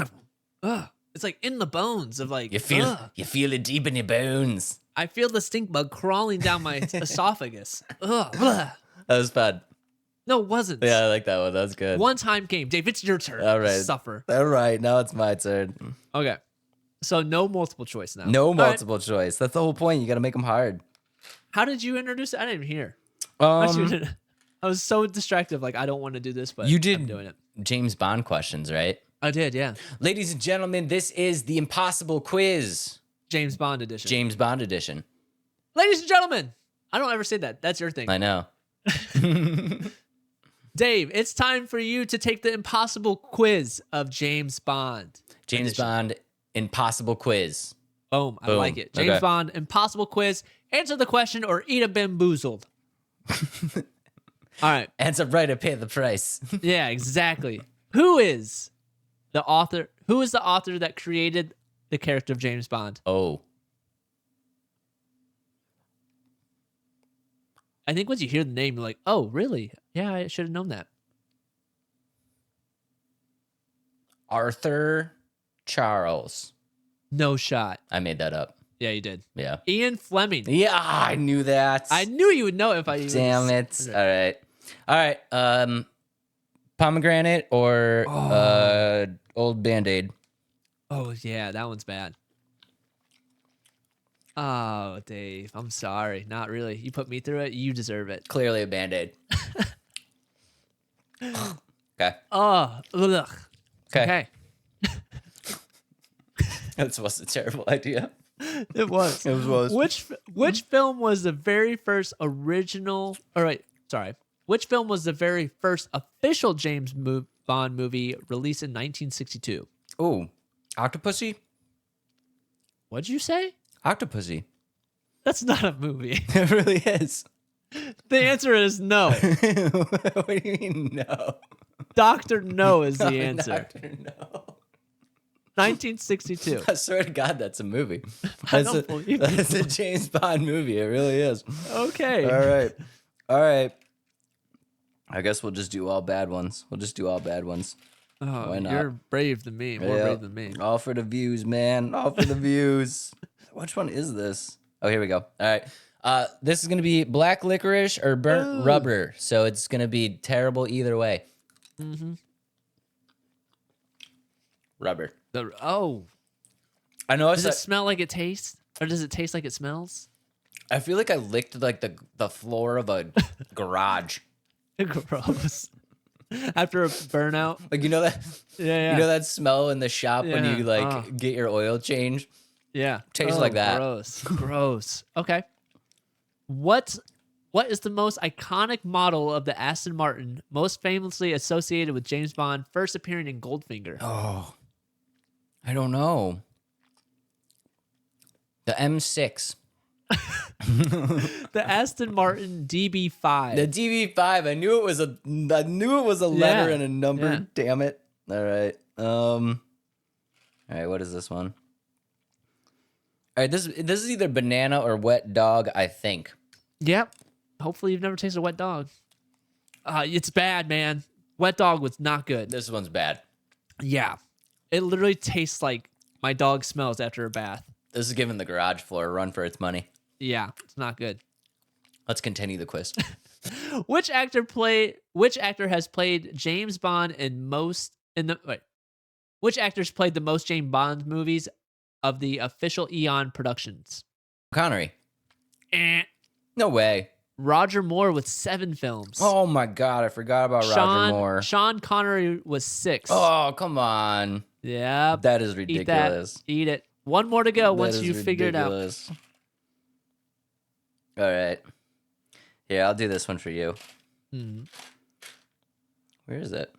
Ugh. It's like in the bones of like. You feel ugh. you feel it deep in your bones. I feel the stink bug crawling down my esophagus. Ugh. Ugh. That was fun. No, it wasn't. Yeah, I like that one. That was good. One time game. Dave, it's your turn. All right. Suffer. All right, now it's my turn. Okay. So no multiple choice now. No All right. multiple choice. That's the whole point. You got to make them hard. How did you introduce it? I didn't even hear. Actually, Um, I was so distracted. Like, I don't want to do this, but you did I'm doing it. James Bond questions, right? I did, yeah. Ladies and gentlemen, this is the Impossible Quiz, James Bond edition. James Bond edition. Ladies and gentlemen, I don't ever say that. That's your thing. I know. Dave, it's time for you to take the impossible quiz of James Bond. James edition. Bond Impossible Quiz. Boom. I Boom. like it. James Okay. Bond, impossible quiz. Answer the question or eat a bamboozled. All right. Answer right or pay the price. Yeah, exactly. Who is the author? Who is the author that created the character of James Bond? Oh. I think once you hear the name, you're like, oh, really? Yeah, I should have known that. Arthur Charles. No shot. I made that up. Yeah, you did. Yeah. Ian Fleming. Yeah, I knew that. I knew you would know if I even Damn it. said All right. All right. Pomegranate or old Band-Aid. Oh, yeah, that one's bad. Oh, Dave, I'm sorry. Not really. You put me through it. You deserve it. Clearly a Band-Aid. Okay. Oh, ugh. Okay. Okay. That was a terrible idea. It was. It was. Which film was the very first original? All right, sorry. Which film was the very first official James Bond movie released in 1962? Oh, Octopussy? What'd you say? Octopussy. That's not a movie. It really is. The answer is no. What do you mean no? Doctor No is the answer. Doctor, no. 1962. I swear to God, that's a movie. I That's don't believe that's you. a James Bond movie. It really is. Okay. All right. All right. I guess we'll just do all bad ones. We'll just do all bad ones. Oh, Why not? you're brave than me. More Yeah. brave than me. All for the views, man. All for the views. Which one is this? Oh, here we go. All right. This is going to be black licorice or burnt Ooh. rubber. So it's going to be terrible either way. Mm-hmm. Rubber. Oh, I know does it smell like it tastes, or does it taste like it smells? I feel like I licked like the floor of a garage. Gross. After a burnout. Like, you know that Yeah. you know that smell in the shop when Yeah. you like get your oil changed? Yeah. Tastes like that. Gross. Gross. Okay. What is the most iconic model of the Aston Martin most famously associated with James Bond first appearing in Goldfinger? Oh. I don't know. The M6. The Aston Martin DB5. The DB5. I knew it was a letter Yeah. and a number. Yeah. Damn it. All right. All right, what is this one? All right, this is either banana or wet dog, I think. Yep. Hopefully you've never tasted a wet dog. It's bad, man. Wet dog was not good. This one's bad. Yeah. It literally tastes like my dog smells after a bath. This is giving the garage floor a run for its money. Yeah, it's not good. Let's continue the quiz. Which actor has played James Bond in most Which actors played the most James Bond movies of the official Eon Productions? Connery. Eh. No way. Roger Moore with 7 films. Oh my God, I forgot about Roger Moore. Sean Connery was 6. Oh, come on. Yeah. That is ridiculous. Eat it. One more to go once you figure it out. All right. Yeah, I'll do this one for you. Hmm. Where is it?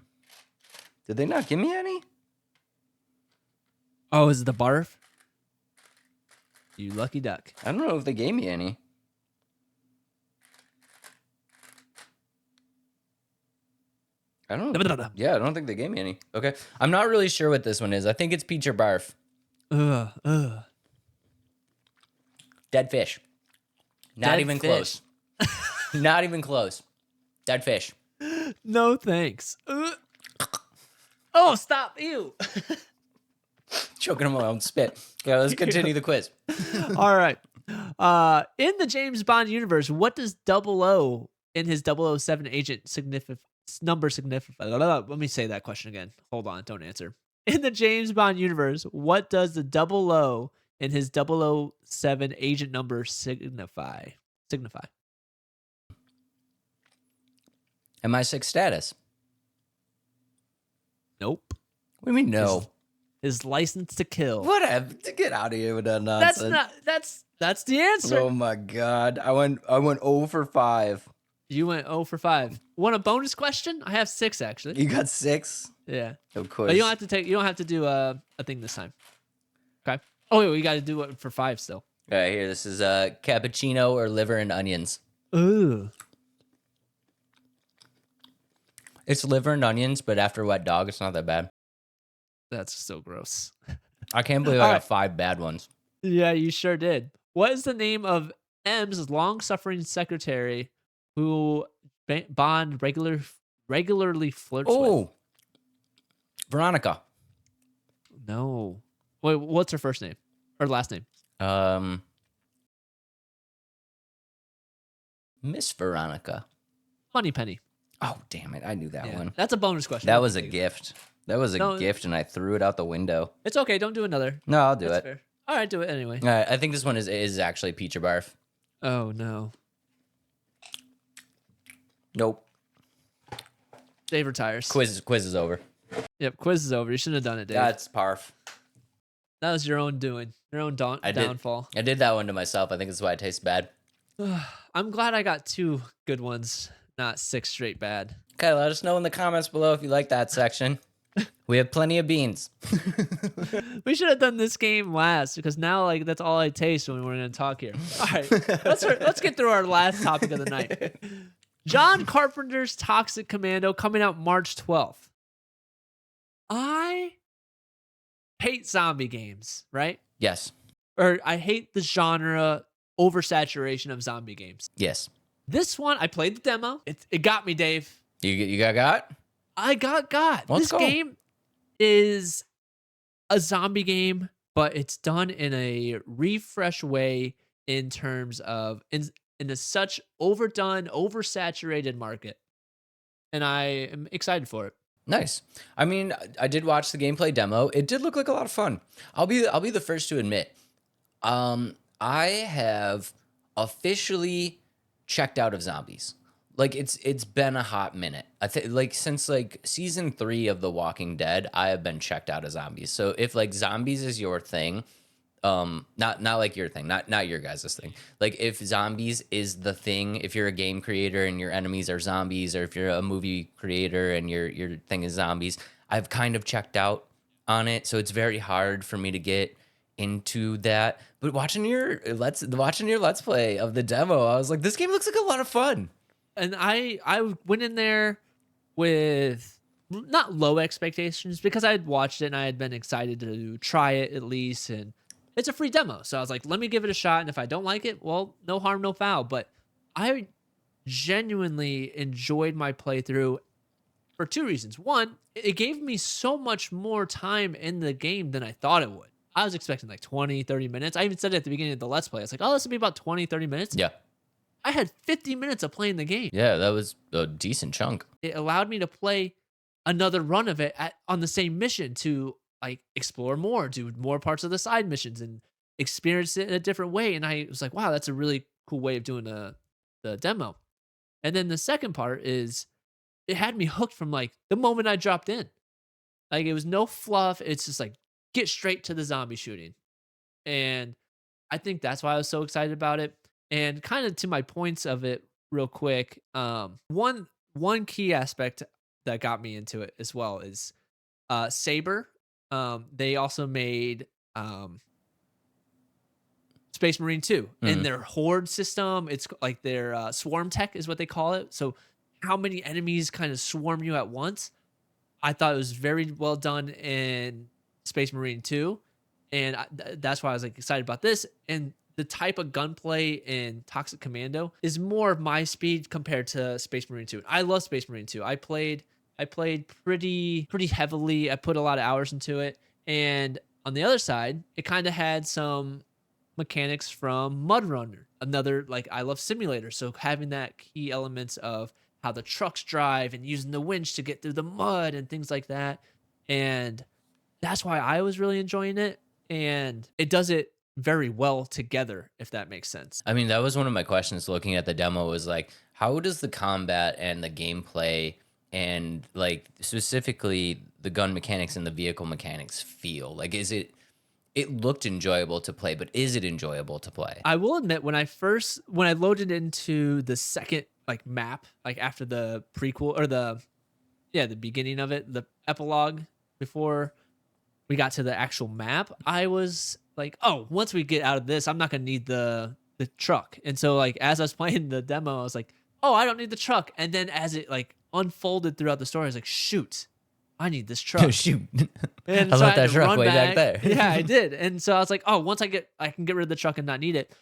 Did they not give me any? Oh, is it the barf? You lucky duck. I don't know if they gave me any. I don't know. Yeah, I don't think they gave me any. Okay. I'm not really sure what this one is. I think it's peach or barf. Ugh. Dead fish. Not Dead even fish. close. Not even close. Dead fish. No thanks. Ugh. Oh, stop. Ew. Choking on my own spit. Yeah, let's continue the quiz. All right. In the James Bond universe, what does 00 in his 007 agent number signify? Let me say that question again. Hold on. Don't answer. In the James Bond universe, what does the 00 in his 007 agent number signify? MI6 status. Nope. What do you mean no? His license to kill. Whatever. Get out of here with that nonsense. That's the answer. Oh my God. I went 0 for 5. You went 0 for 5. Want a bonus question? I have 6 actually. You got 6? Yeah. Of course. But you don't have to do a thing this time. Okay. Oh wait, we got to do it for 5 still. All right, here. This is cappuccino or liver and onions. Ooh. It's liver and onions, but after wet dog, it's not that bad. That's so gross. I can't believe I got 5 bad ones. Yeah, you sure did. What is the name of M's long-suffering secretary who Bond regularly flirts with? Oh, Veronica. No. Wait, what's her first name or last name? Miss Veronica. Moneypenny. Oh, damn it. I knew that one. That's a bonus question. That was a gift. That was a gift, and I threw it out the window. It's okay. Don't do another. No, I'll do That's it. fair. All right, do it anyway. All right, I think this one is actually peach or barf. Oh, no. Nope. Dave retires. Quiz is over. Yep, quiz is over. You shouldn't have done it, Dave. That's parf. That was your own doing. Your own downfall. I did that one to myself. I think that's why it tastes bad. I'm glad I got 2 good ones, not 6 straight bad. Okay, let us know in the comments below if you like that section. We have plenty of beans. We should have done this game last because now that's all I taste when we're going to talk here. All right, let's get through our last topic of the night. John Carpenter's Toxic Commando coming out March 12th. I hate zombie games, right? Yes. Or I hate the genre oversaturation of zombie games. Yes. This one, I played the demo. It got me, Dave. You got? I got. Let's This go. game is a zombie game, but it's done in a refresh way in terms of in a such overdone, oversaturated market. And I am excited for it. Nice. I mean, I did watch the gameplay demo. It did look like a lot of fun. I'll be the first to admit. I have officially checked out of zombies. Like it's been a hot minute. I think since season 3 of The Walking Dead, I have been checked out of zombies. So if zombies is your thing, not like your thing, not your guys' thing. Like if zombies is the thing, if you're a game creator and your enemies are zombies, or if you're a movie creator and your thing is zombies, I've kind of checked out on it. So it's very hard for me to get into that. But watching your let's play of the demo, I was like, this game looks like a lot of fun. And I went in there with not low expectations because I had watched it and I had been excited to try it at least. And it's a free demo. So I was like, let me give it a shot. And if I don't like it, well, no harm, no foul. But I genuinely enjoyed my playthrough for 2 reasons. One, it gave me so much more time in the game than I thought it would. I was expecting 20, 30 minutes. I even said it at the beginning of the Let's Play. I was like, oh, this will be about 20, 30 minutes. Yeah. I had 50 minutes of playing the game. Yeah, that was a decent chunk. It allowed me to play another run of it on the same mission to like explore more, do more parts of the side missions, and experience it in a different way. And I was like, wow, that's a really cool way of doing the demo. And then the second part is it had me hooked from like the moment I dropped in. Like it was no fluff. It's just like get straight to the zombie shooting. And I think that's why I was so excited about it. And kind of to my points of it real quick. One key aspect that got me into it as well is Saber. They also made Space Marine 2 and Mhm. their horde system. It's like their swarm tech is what they call it. So how many enemies kind of swarm you at once? I thought it was very well done in Space Marine 2, and that's why I was like excited about this. And the type of gunplay in Toxic Commando is more of my speed compared to Space Marine 2. I love Space Marine 2. I played pretty heavily. I put a lot of hours into it. And on the other side, it kind of had some mechanics from Mud Runner, another like I love simulator. So having that key elements of how the trucks drive and using the winch to get through the mud and things like that. And that's why I was really enjoying it. And it does it very well together, if that makes sense. I mean, that was one of my questions looking at the demo was like, how does the combat and the gameplay and like specifically the gun mechanics and the vehicle mechanics feel? Like, it looked enjoyable to play, but is it enjoyable to play? I will admit when I loaded into the second like map, like after the prequel or the beginning of it, the epilogue before we got to the actual map, I was like, oh, once we get out of this, I'm not gonna need the truck. And so like as I was playing the demo, I was like, oh, I don't need the truck. And then as it like unfolded throughout the story, I was like, shoot, I need this truck. Oh, shoot. And I so left had that to truck run way back there. Yeah, I did. And so I was like, oh, once I can get rid of the truck and not need it.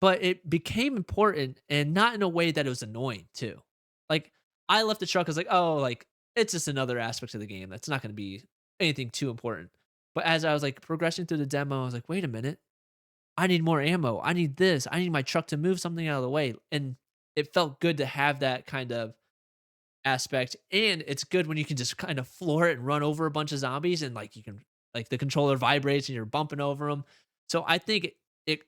But it became important and not in a way that it was annoying too. Like I left the truck, I was like, oh, like it's just another aspect of the game. That's not gonna be anything too important. But as I was like progressing through the demo, I was like, wait a minute, I need more ammo. I need this. I need my truck to move something out of the way. And it felt good to have that kind of aspect. And it's good when you can just kind of floor it and run over a bunch of zombies and like you can like the controller vibrates and you're bumping over them. So I think it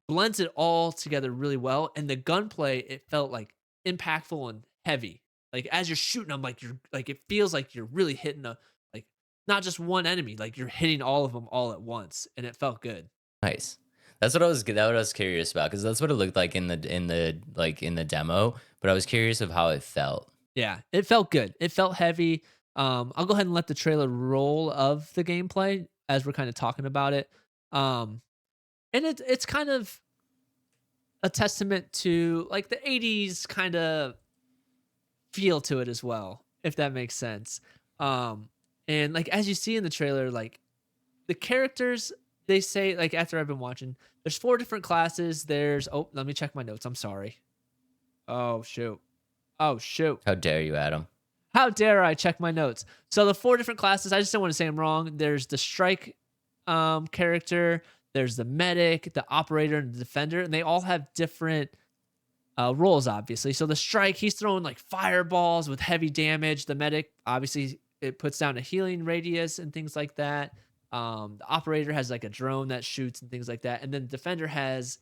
blends it all together really well. And the gunplay, it felt like impactful and heavy. Like as you're shooting them, like you're like it feels like you're really hitting a like not just one enemy, like you're hitting all of them all at once, and it felt good. Nice. That's what I was curious about because that's what it looked like in the demo. But I was curious of how it felt. Yeah, it felt good. It felt heavy. I'll go ahead and let the trailer roll of the gameplay as we're kind of talking about it. And it's kind of a testament to like the 80s kind of feel to it as well, if that makes sense. And like as you see in the trailer, like the characters, they say like after I've been watching, there's 4 different classes. Let me check my notes. I'm sorry. Oh shoot. Oh shoot. How dare you, Adam? How dare I check my notes? So the 4 different classes, I just don't want to say them wrong. There's the strike character, there's the medic, the operator, and the defender, and they all have different roles, obviously. So the strike, he's throwing like fireballs with heavy damage. The medic, obviously, it puts down a healing radius and things like that. The operator has like a drone that shoots and things like that. And then the defender has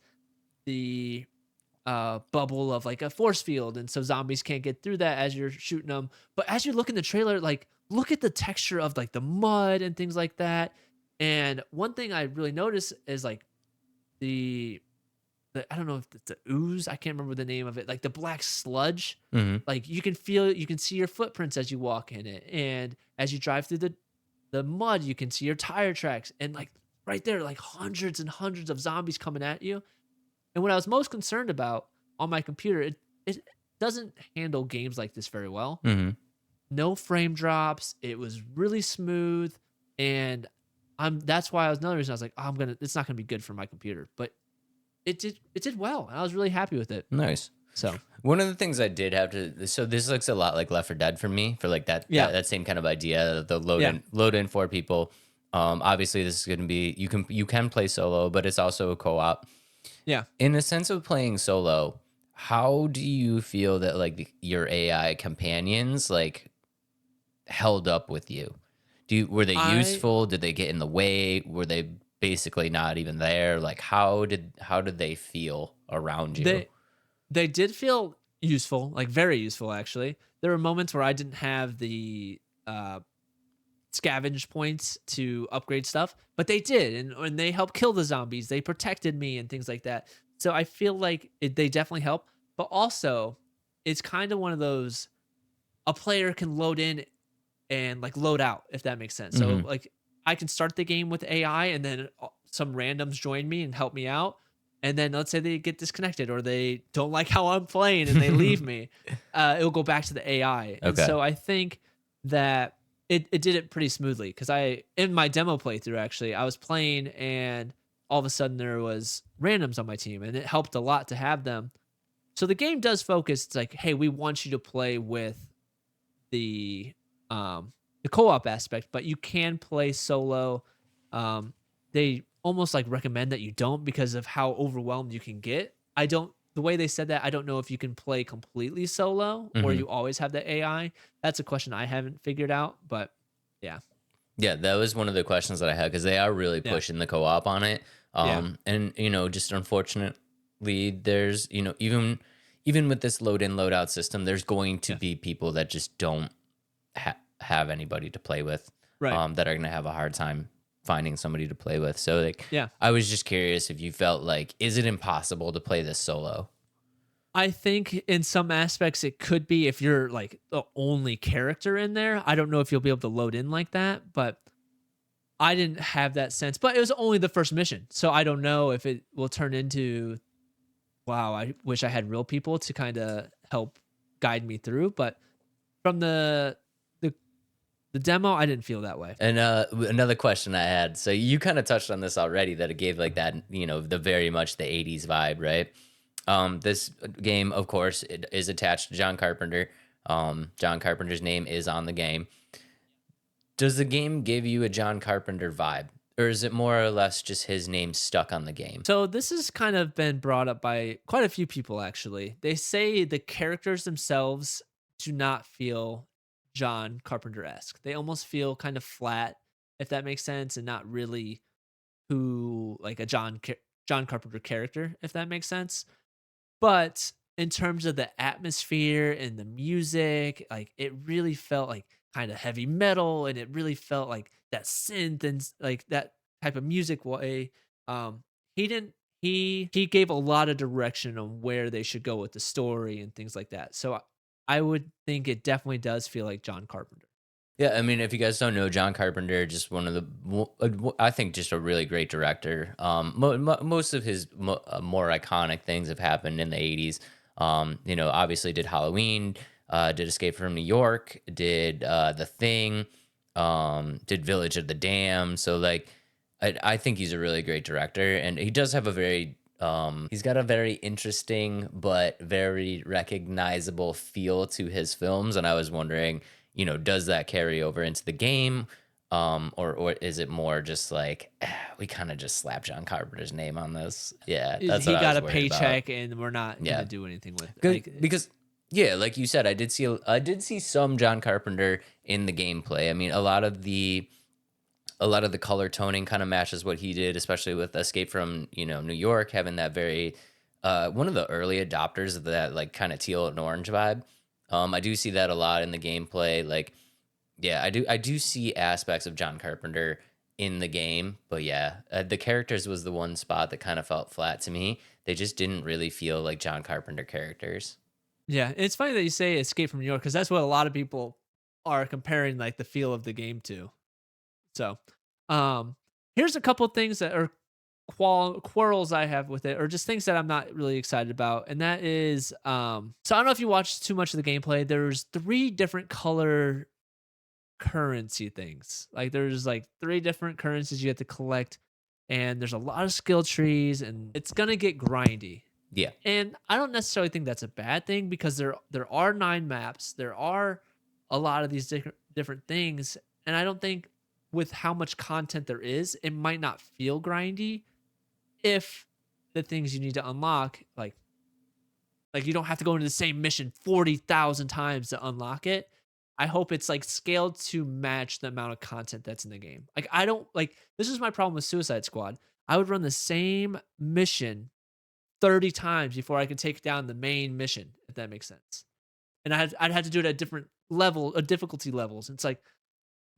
the bubble of like a force field. And so zombies can't get through that as you're shooting them. But as you look in the trailer, like look at the texture of like the mud and things like that. And one thing I really noticed is like the I don't know if it's the ooze, I can't remember the name of it, like the black sludge. Mhm. Like you can feel it, you can see your footprints as you walk in it. And as you drive through the mud, you can see your tire tracks. And like right there, like hundreds and hundreds of zombies coming at you. And what I was most concerned about on my computer, it doesn't handle games like this very well. Mhm. No frame drops. It was really smooth. And that's why another reason I was like, oh, it's not gonna be good for my computer. But it did well. And I was really happy with it. Nice. So One of the things I did have to, so this looks a lot like Left 4 Dead for me, for like that same kind of idea, the load in 4 people. Obviously this is going to be, you can play solo, but it's also a co-op. yeah. In the sense of playing solo, how do you feel that like your AI companions like held up with you? Were they I useful? Did they get in the way? Were they basically not even there? Like how did they feel around you? they they did feel useful, like very useful actually. There were moments where I didn't have the scavenge points to upgrade stuff, but they did, and they helped kill the zombies. They protected me and things like that. So I feel like they definitely help. But also, it's kind of one of those a player can load in and like load out, if that makes sense. So Mhm. like I can start the game with AI, and then some randoms join me and help me out. And then let's say they get disconnected or they don't like how I'm playing and they leave me, it'll go back to the AI. And Okay. so I think that it did it pretty smoothly because I in my demo playthrough actually I was playing and all of a sudden there was randoms on my team and it helped a lot to have them. So the game does focus. It's like, hey, we want you to play with the the co-op aspect, but you can play solo. They almost like recommend that you don't because of how overwhelmed you can get. I don't the way they said that, I don't know if you can play completely solo or Mhm. you always have the AI. That's a question I haven't figured out, but yeah. Yeah, that was one of the questions that I had because they are really Yeah. pushing the co-op on it. Yeah. And just unfortunately, there's even with this load in load out system, there's going to Yeah. be people that just don't have anybody to play with, Right. that are gonna have a hard time finding somebody to play with. So like, Yeah. I was just curious if you felt like, is it impossible to play this solo? I think in some aspects it could be if you're like the only character in there. I don't know if you'll be able to load in like that, but I didn't have that sense. But it was only the first mission. So I don't know if it will turn into wow, I wish I had real people to kind of help guide me through, but from the the demo I didn't feel that way. And another question I had. So you kind of touched on this already, that it gave like that, the very much the '80s vibe, right? This game, of course, it is attached to John Carpenter. John Carpenter's name is on the game. Does the game give you a John Carpenter vibe, or is it more or less just his name stuck on the game? So this has kind of been brought up by quite a few people actually. They say the characters themselves do not feel John Carpenter-esque. They almost feel kind of flat, if that makes sense, and not really who like a John Carpenter character, if that makes sense. But in terms of the atmosphere and the music, like it really felt like kind of heavy metal and it really felt like that synth and like that type of music way. Um he didn't he gave a lot of direction on where they should go with the story and things like that. So I would think it definitely does feel like John Carpenter. Yeah, I mean, if you guys don't know, John Carpenter, just one of the, I think, just a really great director. Most of his more iconic things have happened in the '80s. Obviously did Halloween, did Escape from New York, did The Thing, did Village of the Damned. So like, I think he's a really great director, and he does have a he's got a very interesting but very recognizable feel to his films. And I was wondering, does that carry over into the game? Or is it more just like, we kind of just slap John Carpenter's name on this? Yeah, that's what He I got was a worried about. paycheck and we're not going Yeah, to do anything with it. good, Like because yeah, like you said, I did see some John Carpenter in the gameplay. I mean, a lot of the color toning kind of matches what he did, especially with Escape from New York, having that very one of the early adopters of that like kind of teal and orange vibe. I do see that a lot in the gameplay. Like, yeah, I do see aspects of John Carpenter in the game, but yeah, the characters was the one spot that kind of felt flat to me. They just didn't really feel like John Carpenter characters. yeah, it's funny that you say Escape from New York because that's what a lot of people are comparing like the feel of the game to. So, um, here's a couple things that are quarrels I have with it, or just things that I'm not really excited about, and that is, so I don't know if you watched too much of the gameplay. There's three different color currency things. Like there's like three different currencies you have to collect, and there's a lot of skill trees, and it's gonna get grindy. Yeah. And I don't necessarily think that's a bad thing because there are 9 maps. There are a lot of these different things, and I don't think with how much content there is, it might not feel grindy if the things you need to unlock like you don't have to go into the same mission 40,000 times to unlock it. I hope it's like scaled to match the amount of content that's in the game. Like I don't like this is my problem with Suicide Squad. I would run the same mission 30 times before I could take down the main mission, if that makes sense. And I'd have to do it at different difficulty levels. It's like,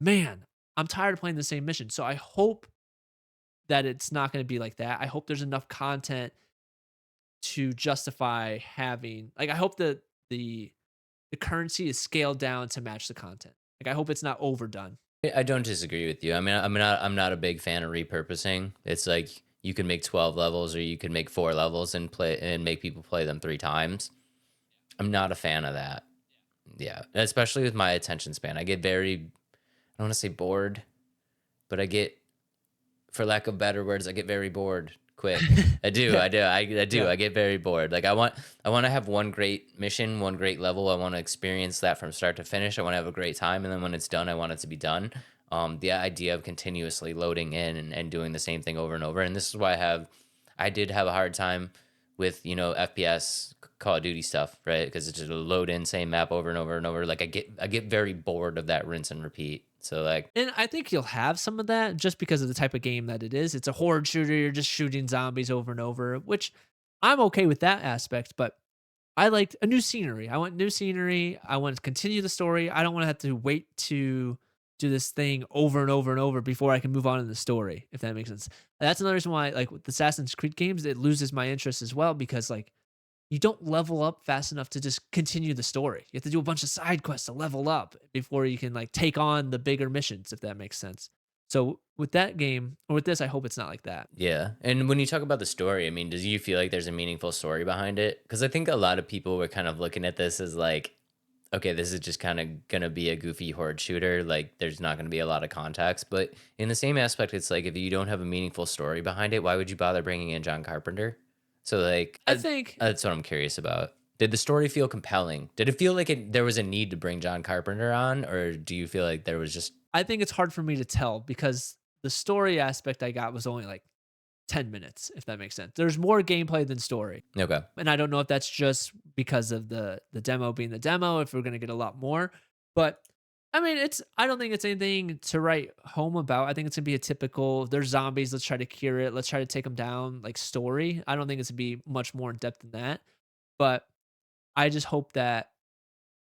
man, I'm tired of playing the same mission. So I hope that it's not going to be like that. I hope there's enough content to justify having like I hope that the currency is scaled down to match the content. Like I hope it's not overdone. I don't disagree with you. I mean, I'm not a big fan of repurposing. It's like you can make 12 levels or you can make 4 levels and play and make people play them 3 times. I'm not a fan of that. Yeah, especially with my attention span. I get very, I don't want to say bored, but I get, for lack of better words, I get very bored quick. I do. Yeah. I do. I do. Yeah. I get very bored. Like I want to have one great mission, one great level. I want to experience that from start to finish. I want to have a great time, and then when it's done, I want it to be done. The idea of continuously loading in and doing the same thing over and over, and this is why I did have a hard time with FPS Call of Duty stuff, right? Because it's just a load in same map over and over and over. Like I get very bored of that rinse and repeat. So like, And I think you'll have some of that just because of the type of game that it is. It's a horde shooter. You're just shooting zombies over and over, which I'm okay with that aspect. But I liked a new scenery. I want new scenery. I want to continue the story. I don't want to have to wait to do this thing over and over and over before I can move on in the story, if that makes sense. That's another reason why, like with the Assassin's Creed games, it loses my interest as well because like you don't level up fast enough to just continue the story. You have to do a bunch of side quests to level up before you can like take on the bigger missions, if that makes sense. So with that game or with this, I hope it's not like that. yeah. And when you talk about the story, I mean, does you feel like there's a meaningful story behind it? Because I think a lot of people were kind of looking at this as like, okay, this is just kind of gonna be a goofy horde shooter. Like, there's not gonna be a lot of context. But in the same aspect, it's like if you don't have a meaningful story behind it, why would you bother bringing in John Carpenter? So like, I think that's what I'm curious about. Did the story feel compelling? Did it feel like there was a need to bring John Carpenter on, or do you feel like there was just I think it's hard for me to tell because the story aspect I got was only like 10 minutes, if that makes sense. There's more gameplay than story. okay? And I don't know if that's just because of the demo being the demo, if we're gonna get a lot more. But I mean, I don't think it's anything to write home about. I think it's gonna be a typical there's zombies, let's try to cure it, let's try to take them down, like story. I don't think it's gonna be much more in depth than that. But I just hope that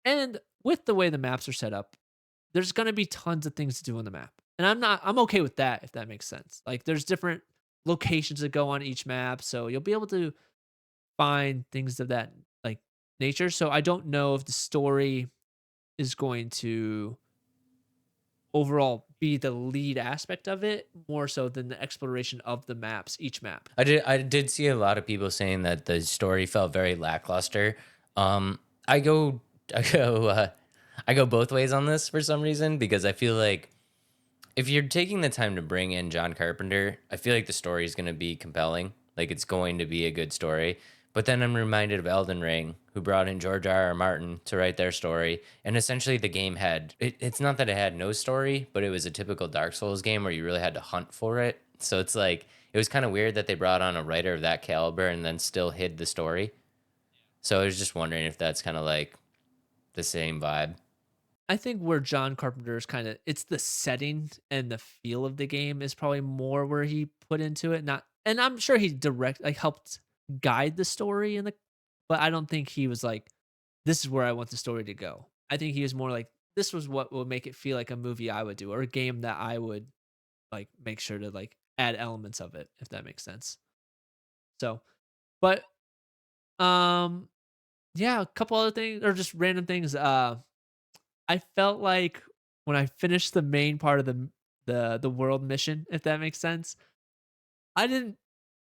and with the way the maps are set up, there's gonna be tons of things to do on the map. And I'm okay with that if that makes sense. Like there's different locations that go on each map, so you'll be able to find things of that like nature. So I don't know if the story is going to overall be the lead aspect of it more so than the exploration of the maps, each map. I did see a lot of people saying that the story felt very lackluster. I go I go I go both ways on this for some reason because I feel like if you're taking the time to bring in John Carpenter, I feel like the story is going to be compelling. Like it's going to be a good story. But then I'm reminded of Elden Ring, who brought in George R. R. Martin to write their story. And essentially the game it's not that it had no story, but it was a typical Dark Souls game where you really had to hunt for it. So it's like, it was kind of weird that they brought on a writer of that caliber and then still hid the story. So I was just wondering if that's kind of like the same vibe. I think where John Carpenter is kind of it's the setting and the feel of the game is probably more where he put into it. Not and I'm sure he helped guide the story in the but I don't think he was like, this is where I want the story to go. I think he was more like this was what would make it feel like a movie I would do or a game that I would like make sure to like add elements of it, if that makes sense. So but um yeah, a couple other things or just random things. I felt like when I finished the main part of the world mission, if that makes sense, I didn't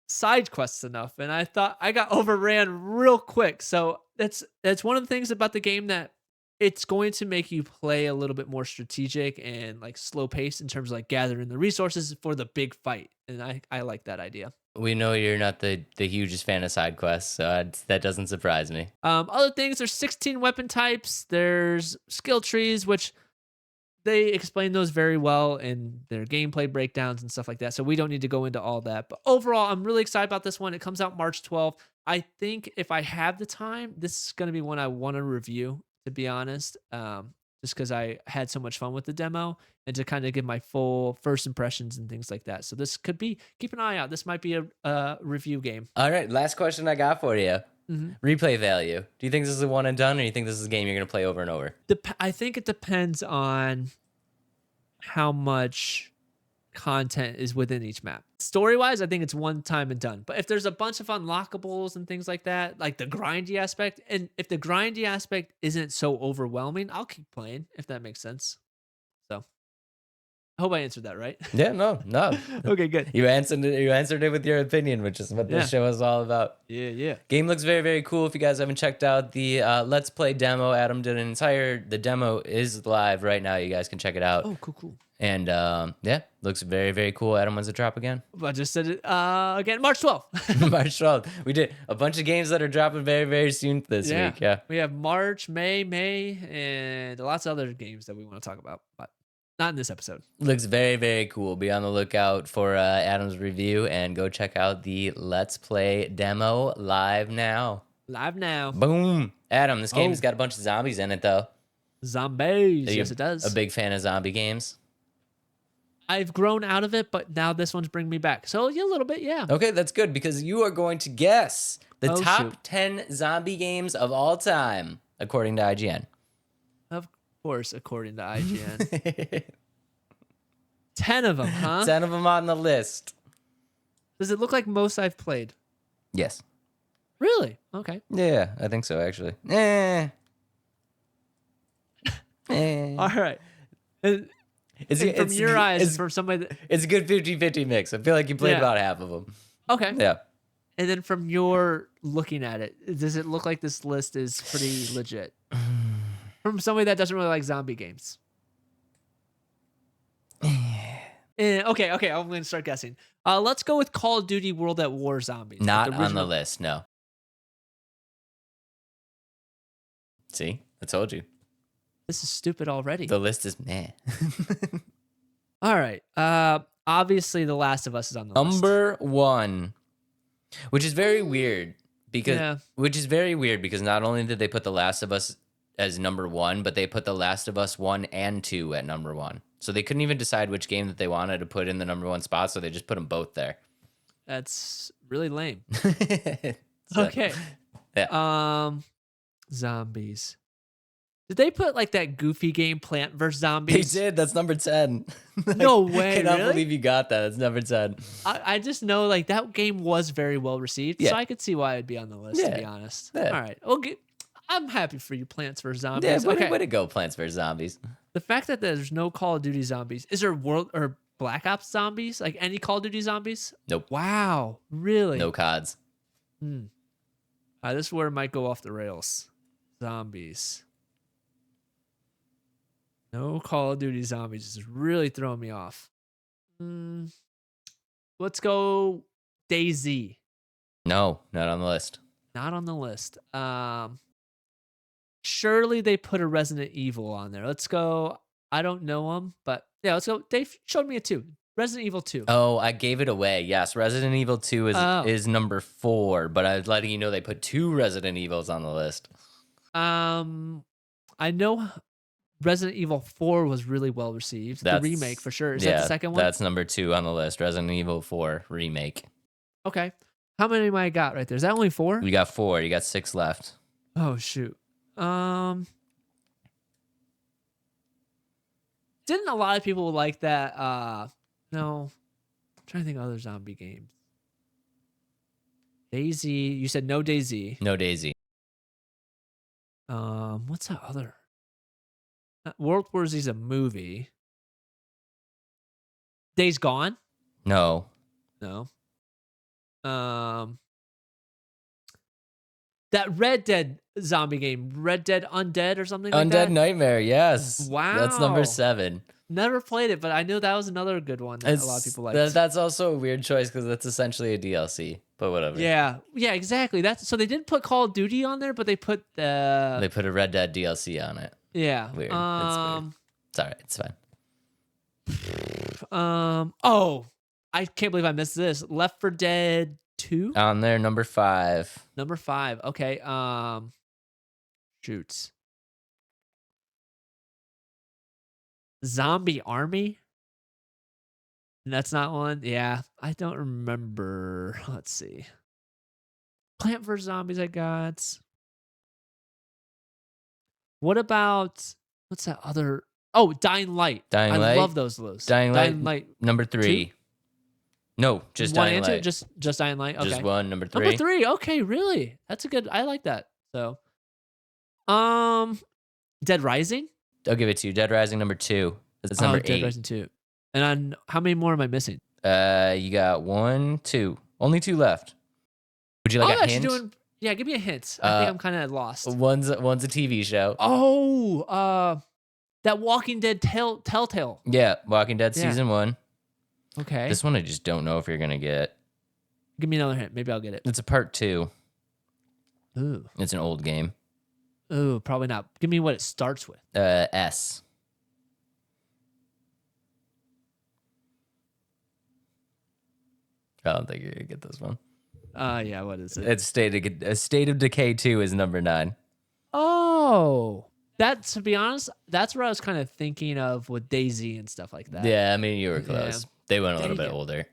side quests enough, and I thought I got overran real quick. So that's one of the things about the game that it's going to make you play a little bit more strategic and like slow pace in terms of like gathering the resources for the big fight, and I like that idea. We know you're not the hugest fan of side quests, so that doesn't surprise me. Other things, there's 16 weapon types. There's skill trees, which they explain those very well in their gameplay breakdowns and stuff like that. So we don't need to go into all that. But overall, I'm really excited about this one. It comes out March 12th. I think if I have the time, this is going to be one I want to review, to be honest. just because I had so much fun with the demo and to kind of give my full first impressions and things like that. So this could be, keep an eye out. This might be a review game. All right, last question I got for you. Mhm. Replay value. Do you think this is a one and done, or do you think this is a game you're going to play over and over? I think it depends on how much content is within each map. Story wise, I think it's one time and done. But if there's a bunch of unlockables and things like that, like the grindy aspect, and if the grindy aspect isn't so overwhelming, I'll keep playing, if that makes sense. So I hope I answered that right. Yeah, no. Okay, good. You answered it with your opinion, which is what this show is all about. Yeah. Game looks very, very cool. If you guys haven't checked out the Let's Play demo, Adam did the demo is live right now. You guys can check it out. Oh, cool. And yeah, looks very, very cool. Adam, when's it drop again? I just said it again, March 12th. March 12th. We did a bunch of games that are dropping very, very soon this week. Yeah. We have March, May, and lots of other games that we want to talk about, but not in this episode. Looks very, very cool. Be on the lookout for Adam's review and go check out the Let's Play demo live now. Boom. Adam, this game's got a bunch of zombies in it, though. Zombies. Yes, it does. A big fan of zombie games? I've grown out of it, but now this one's bringing me back. So yeah, a little bit, yeah. Okay, that's good because you are going to guess the top shoot. 10 zombie games of all time, according to IGN. Of course, according to IGN. 10 of them, huh? 10 of them on the list. Does it look like most I've played? Yes. Really? Okay. Yeah, I think so, actually. All right. And from your eyes, from somebody that... It's a good 50-50 mix. I feel like you played about half of them. Okay. Yeah. And then from your looking at it, does it look like this list is pretty legit? From somebody that doesn't really like zombie games. Okay, I'm going to start guessing. Let's go with Call of Duty World at War Zombies. Not on the list, no. See? I told you. This is stupid already. The list is meh. All right. Obviously, The Last of Us is on the list. Number 1. Which is very weird because not only did they put The Last of Us as number 1, but they put The Last of Us 1 and 2 at number 1. So they couldn't even decide which game that they wanted to put in the number 1 spot, so they just put them both there. That's really lame. So, okay. Yeah. Zombies. Did they put like that goofy game Plant vs. Zombies? They did. That's number 10. No way. I cannot really? believe you got that. It's number 10. I just know like that game was very well received, so I could see why it'd be on the list, to be honest. Yeah. All right. Okay. I'm happy for you, Plants vs. Zombies. Yeah, okay. way to go, Plants vs. Zombies. The fact that there's no Call of Duty zombies. Is there World or Black Ops zombies? Like any Call of Duty zombies? Nope. Wow. Really? No CODs. This is where it might go off the rails. Zombies. No Call of Duty zombies. This is really throwing me off. Let's go DayZ. No, not on the list. Not on the list. Surely they put a Resident Evil on there. Let's go. I don't know them, but yeah, let's go. They showed me a 2. Resident Evil 2. Oh, I gave it away. Yes, Resident Evil 2 is number 4, but I was letting you know they put 2 Resident Evils on the list. I know Resident Evil 4 was really well received. The remake for sure. Is that the second one? That's number 2 on the list. Resident Evil 4 remake. Okay. How many am I got right there? Is that only 4? You got 4. You got 6 left. Oh shoot. Didn't a lot of people like that? No. I'm trying to think of other zombie games. DayZ. You said no DayZ. No DayZ. What's that other? World War Z is a movie. Days Gone? No. No. That Red Dead zombie game, Red Dead Undead or something like that? Undead Nightmare, yes. Wow. That's number 7. Never played it, but I knew that was another good one that a lot of people liked. That's also a weird choice because that's essentially a DLC, but whatever. Yeah, exactly. So they didn't put Call of Duty on there, but they put They put a Red Dead DLC on it. Yeah. Weird. It's weird. It's all right. It's fine. Oh, I can't believe I missed this. Left 4 Dead 2 on there, number 5. Number 5. Okay. Shoots. Zombie Army. And that's not one. Yeah, I don't remember. Let's see. Plant vs Zombies. I got. What about what's that other? Oh, Dying Light. Dying I Light? love those lists. Dying Dying Light, Light. number 3. No, just One Dying answer. Light. Just Dying Light. Okay. Just one, number 3. Number 3. Okay, really? That's a good. I like that. So, Dead Rising. I'll give it to you. Dead Rising, number 2. That's number 8. Dead Rising 2. And on how many more am I missing? You got 1, 2. Only 2 left. Would you like a hint? Yeah, give me a hint. I think I'm kind of lost. One's a TV show. Oh, that Walking Dead Telltale. Yeah, Walking Dead season 1. Okay. This one I just don't know if you're gonna get. Give me another hint. Maybe I'll get it. It's a part 2. Ooh. It's an old game. Ooh, probably not. Give me what it starts with. S. I don't think you're gonna get this one. Yeah, what is it? It's State of Decay 2 is number 9. Oh, that, to be honest, that's what I was kind of thinking of with DayZ and stuff like that. Yeah, I mean, you were close. Yeah. They went a little Dang bit it. older.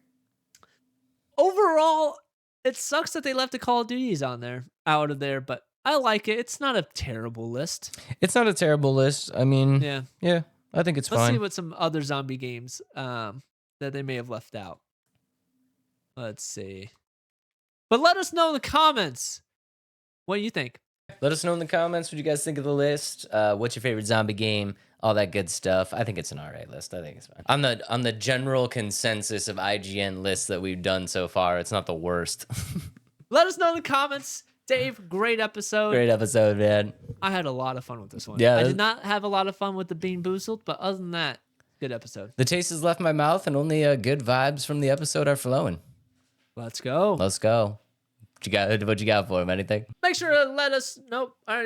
Overall, it sucks that they left the Call of Duties out of there, but I like it. It's not a terrible list. It's not a terrible list. I mean, Yeah. I think it's Let's fine. see what some other zombie games that they may have left out. Let's see. But let us know in the comments what you think. Let us know in the comments what you guys think of the list. What's your favorite zombie game? All that good stuff. I think it's an alright list. I think it's fine. On the general consensus of IGN lists that we've done so far, it's not the worst. Let us know in the comments. Dave, great episode. Great episode, man. I had a lot of fun with this one. Yeah, I did not have a lot of fun with the Bean Boozled, but other than that, good episode. The taste has left my mouth, and only good vibes from the episode are flowing. Let's go. Let's go. What you got for him? Anything? Make sure to let us. Nope. I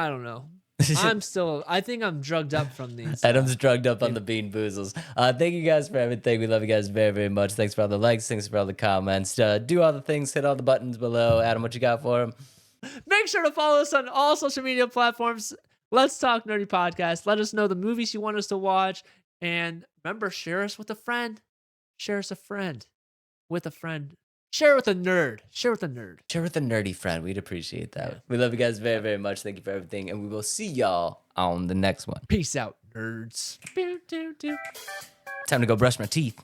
don't know. I think I'm drugged up from these. Adam's drugged up on the Bean Boozles. Thank you guys for everything. We love you guys very, very much. Thanks for all the likes. Thanks for all the comments. Do all the things. Hit all the buttons below. Adam, what you got for him? Make sure to follow us on all social media platforms. Let's Talk Nerdy Podcast. Let us know the movies you want us to watch. And remember, share us with a friend. Share us a friend with a friend. Share it with a nerd. Share with a nerd. Share with a nerdy friend. We'd appreciate that. Yeah. We love you guys very, very much. Thank you for everything. And we will see y'all on the next one. Peace out, nerds. Time to go brush my teeth.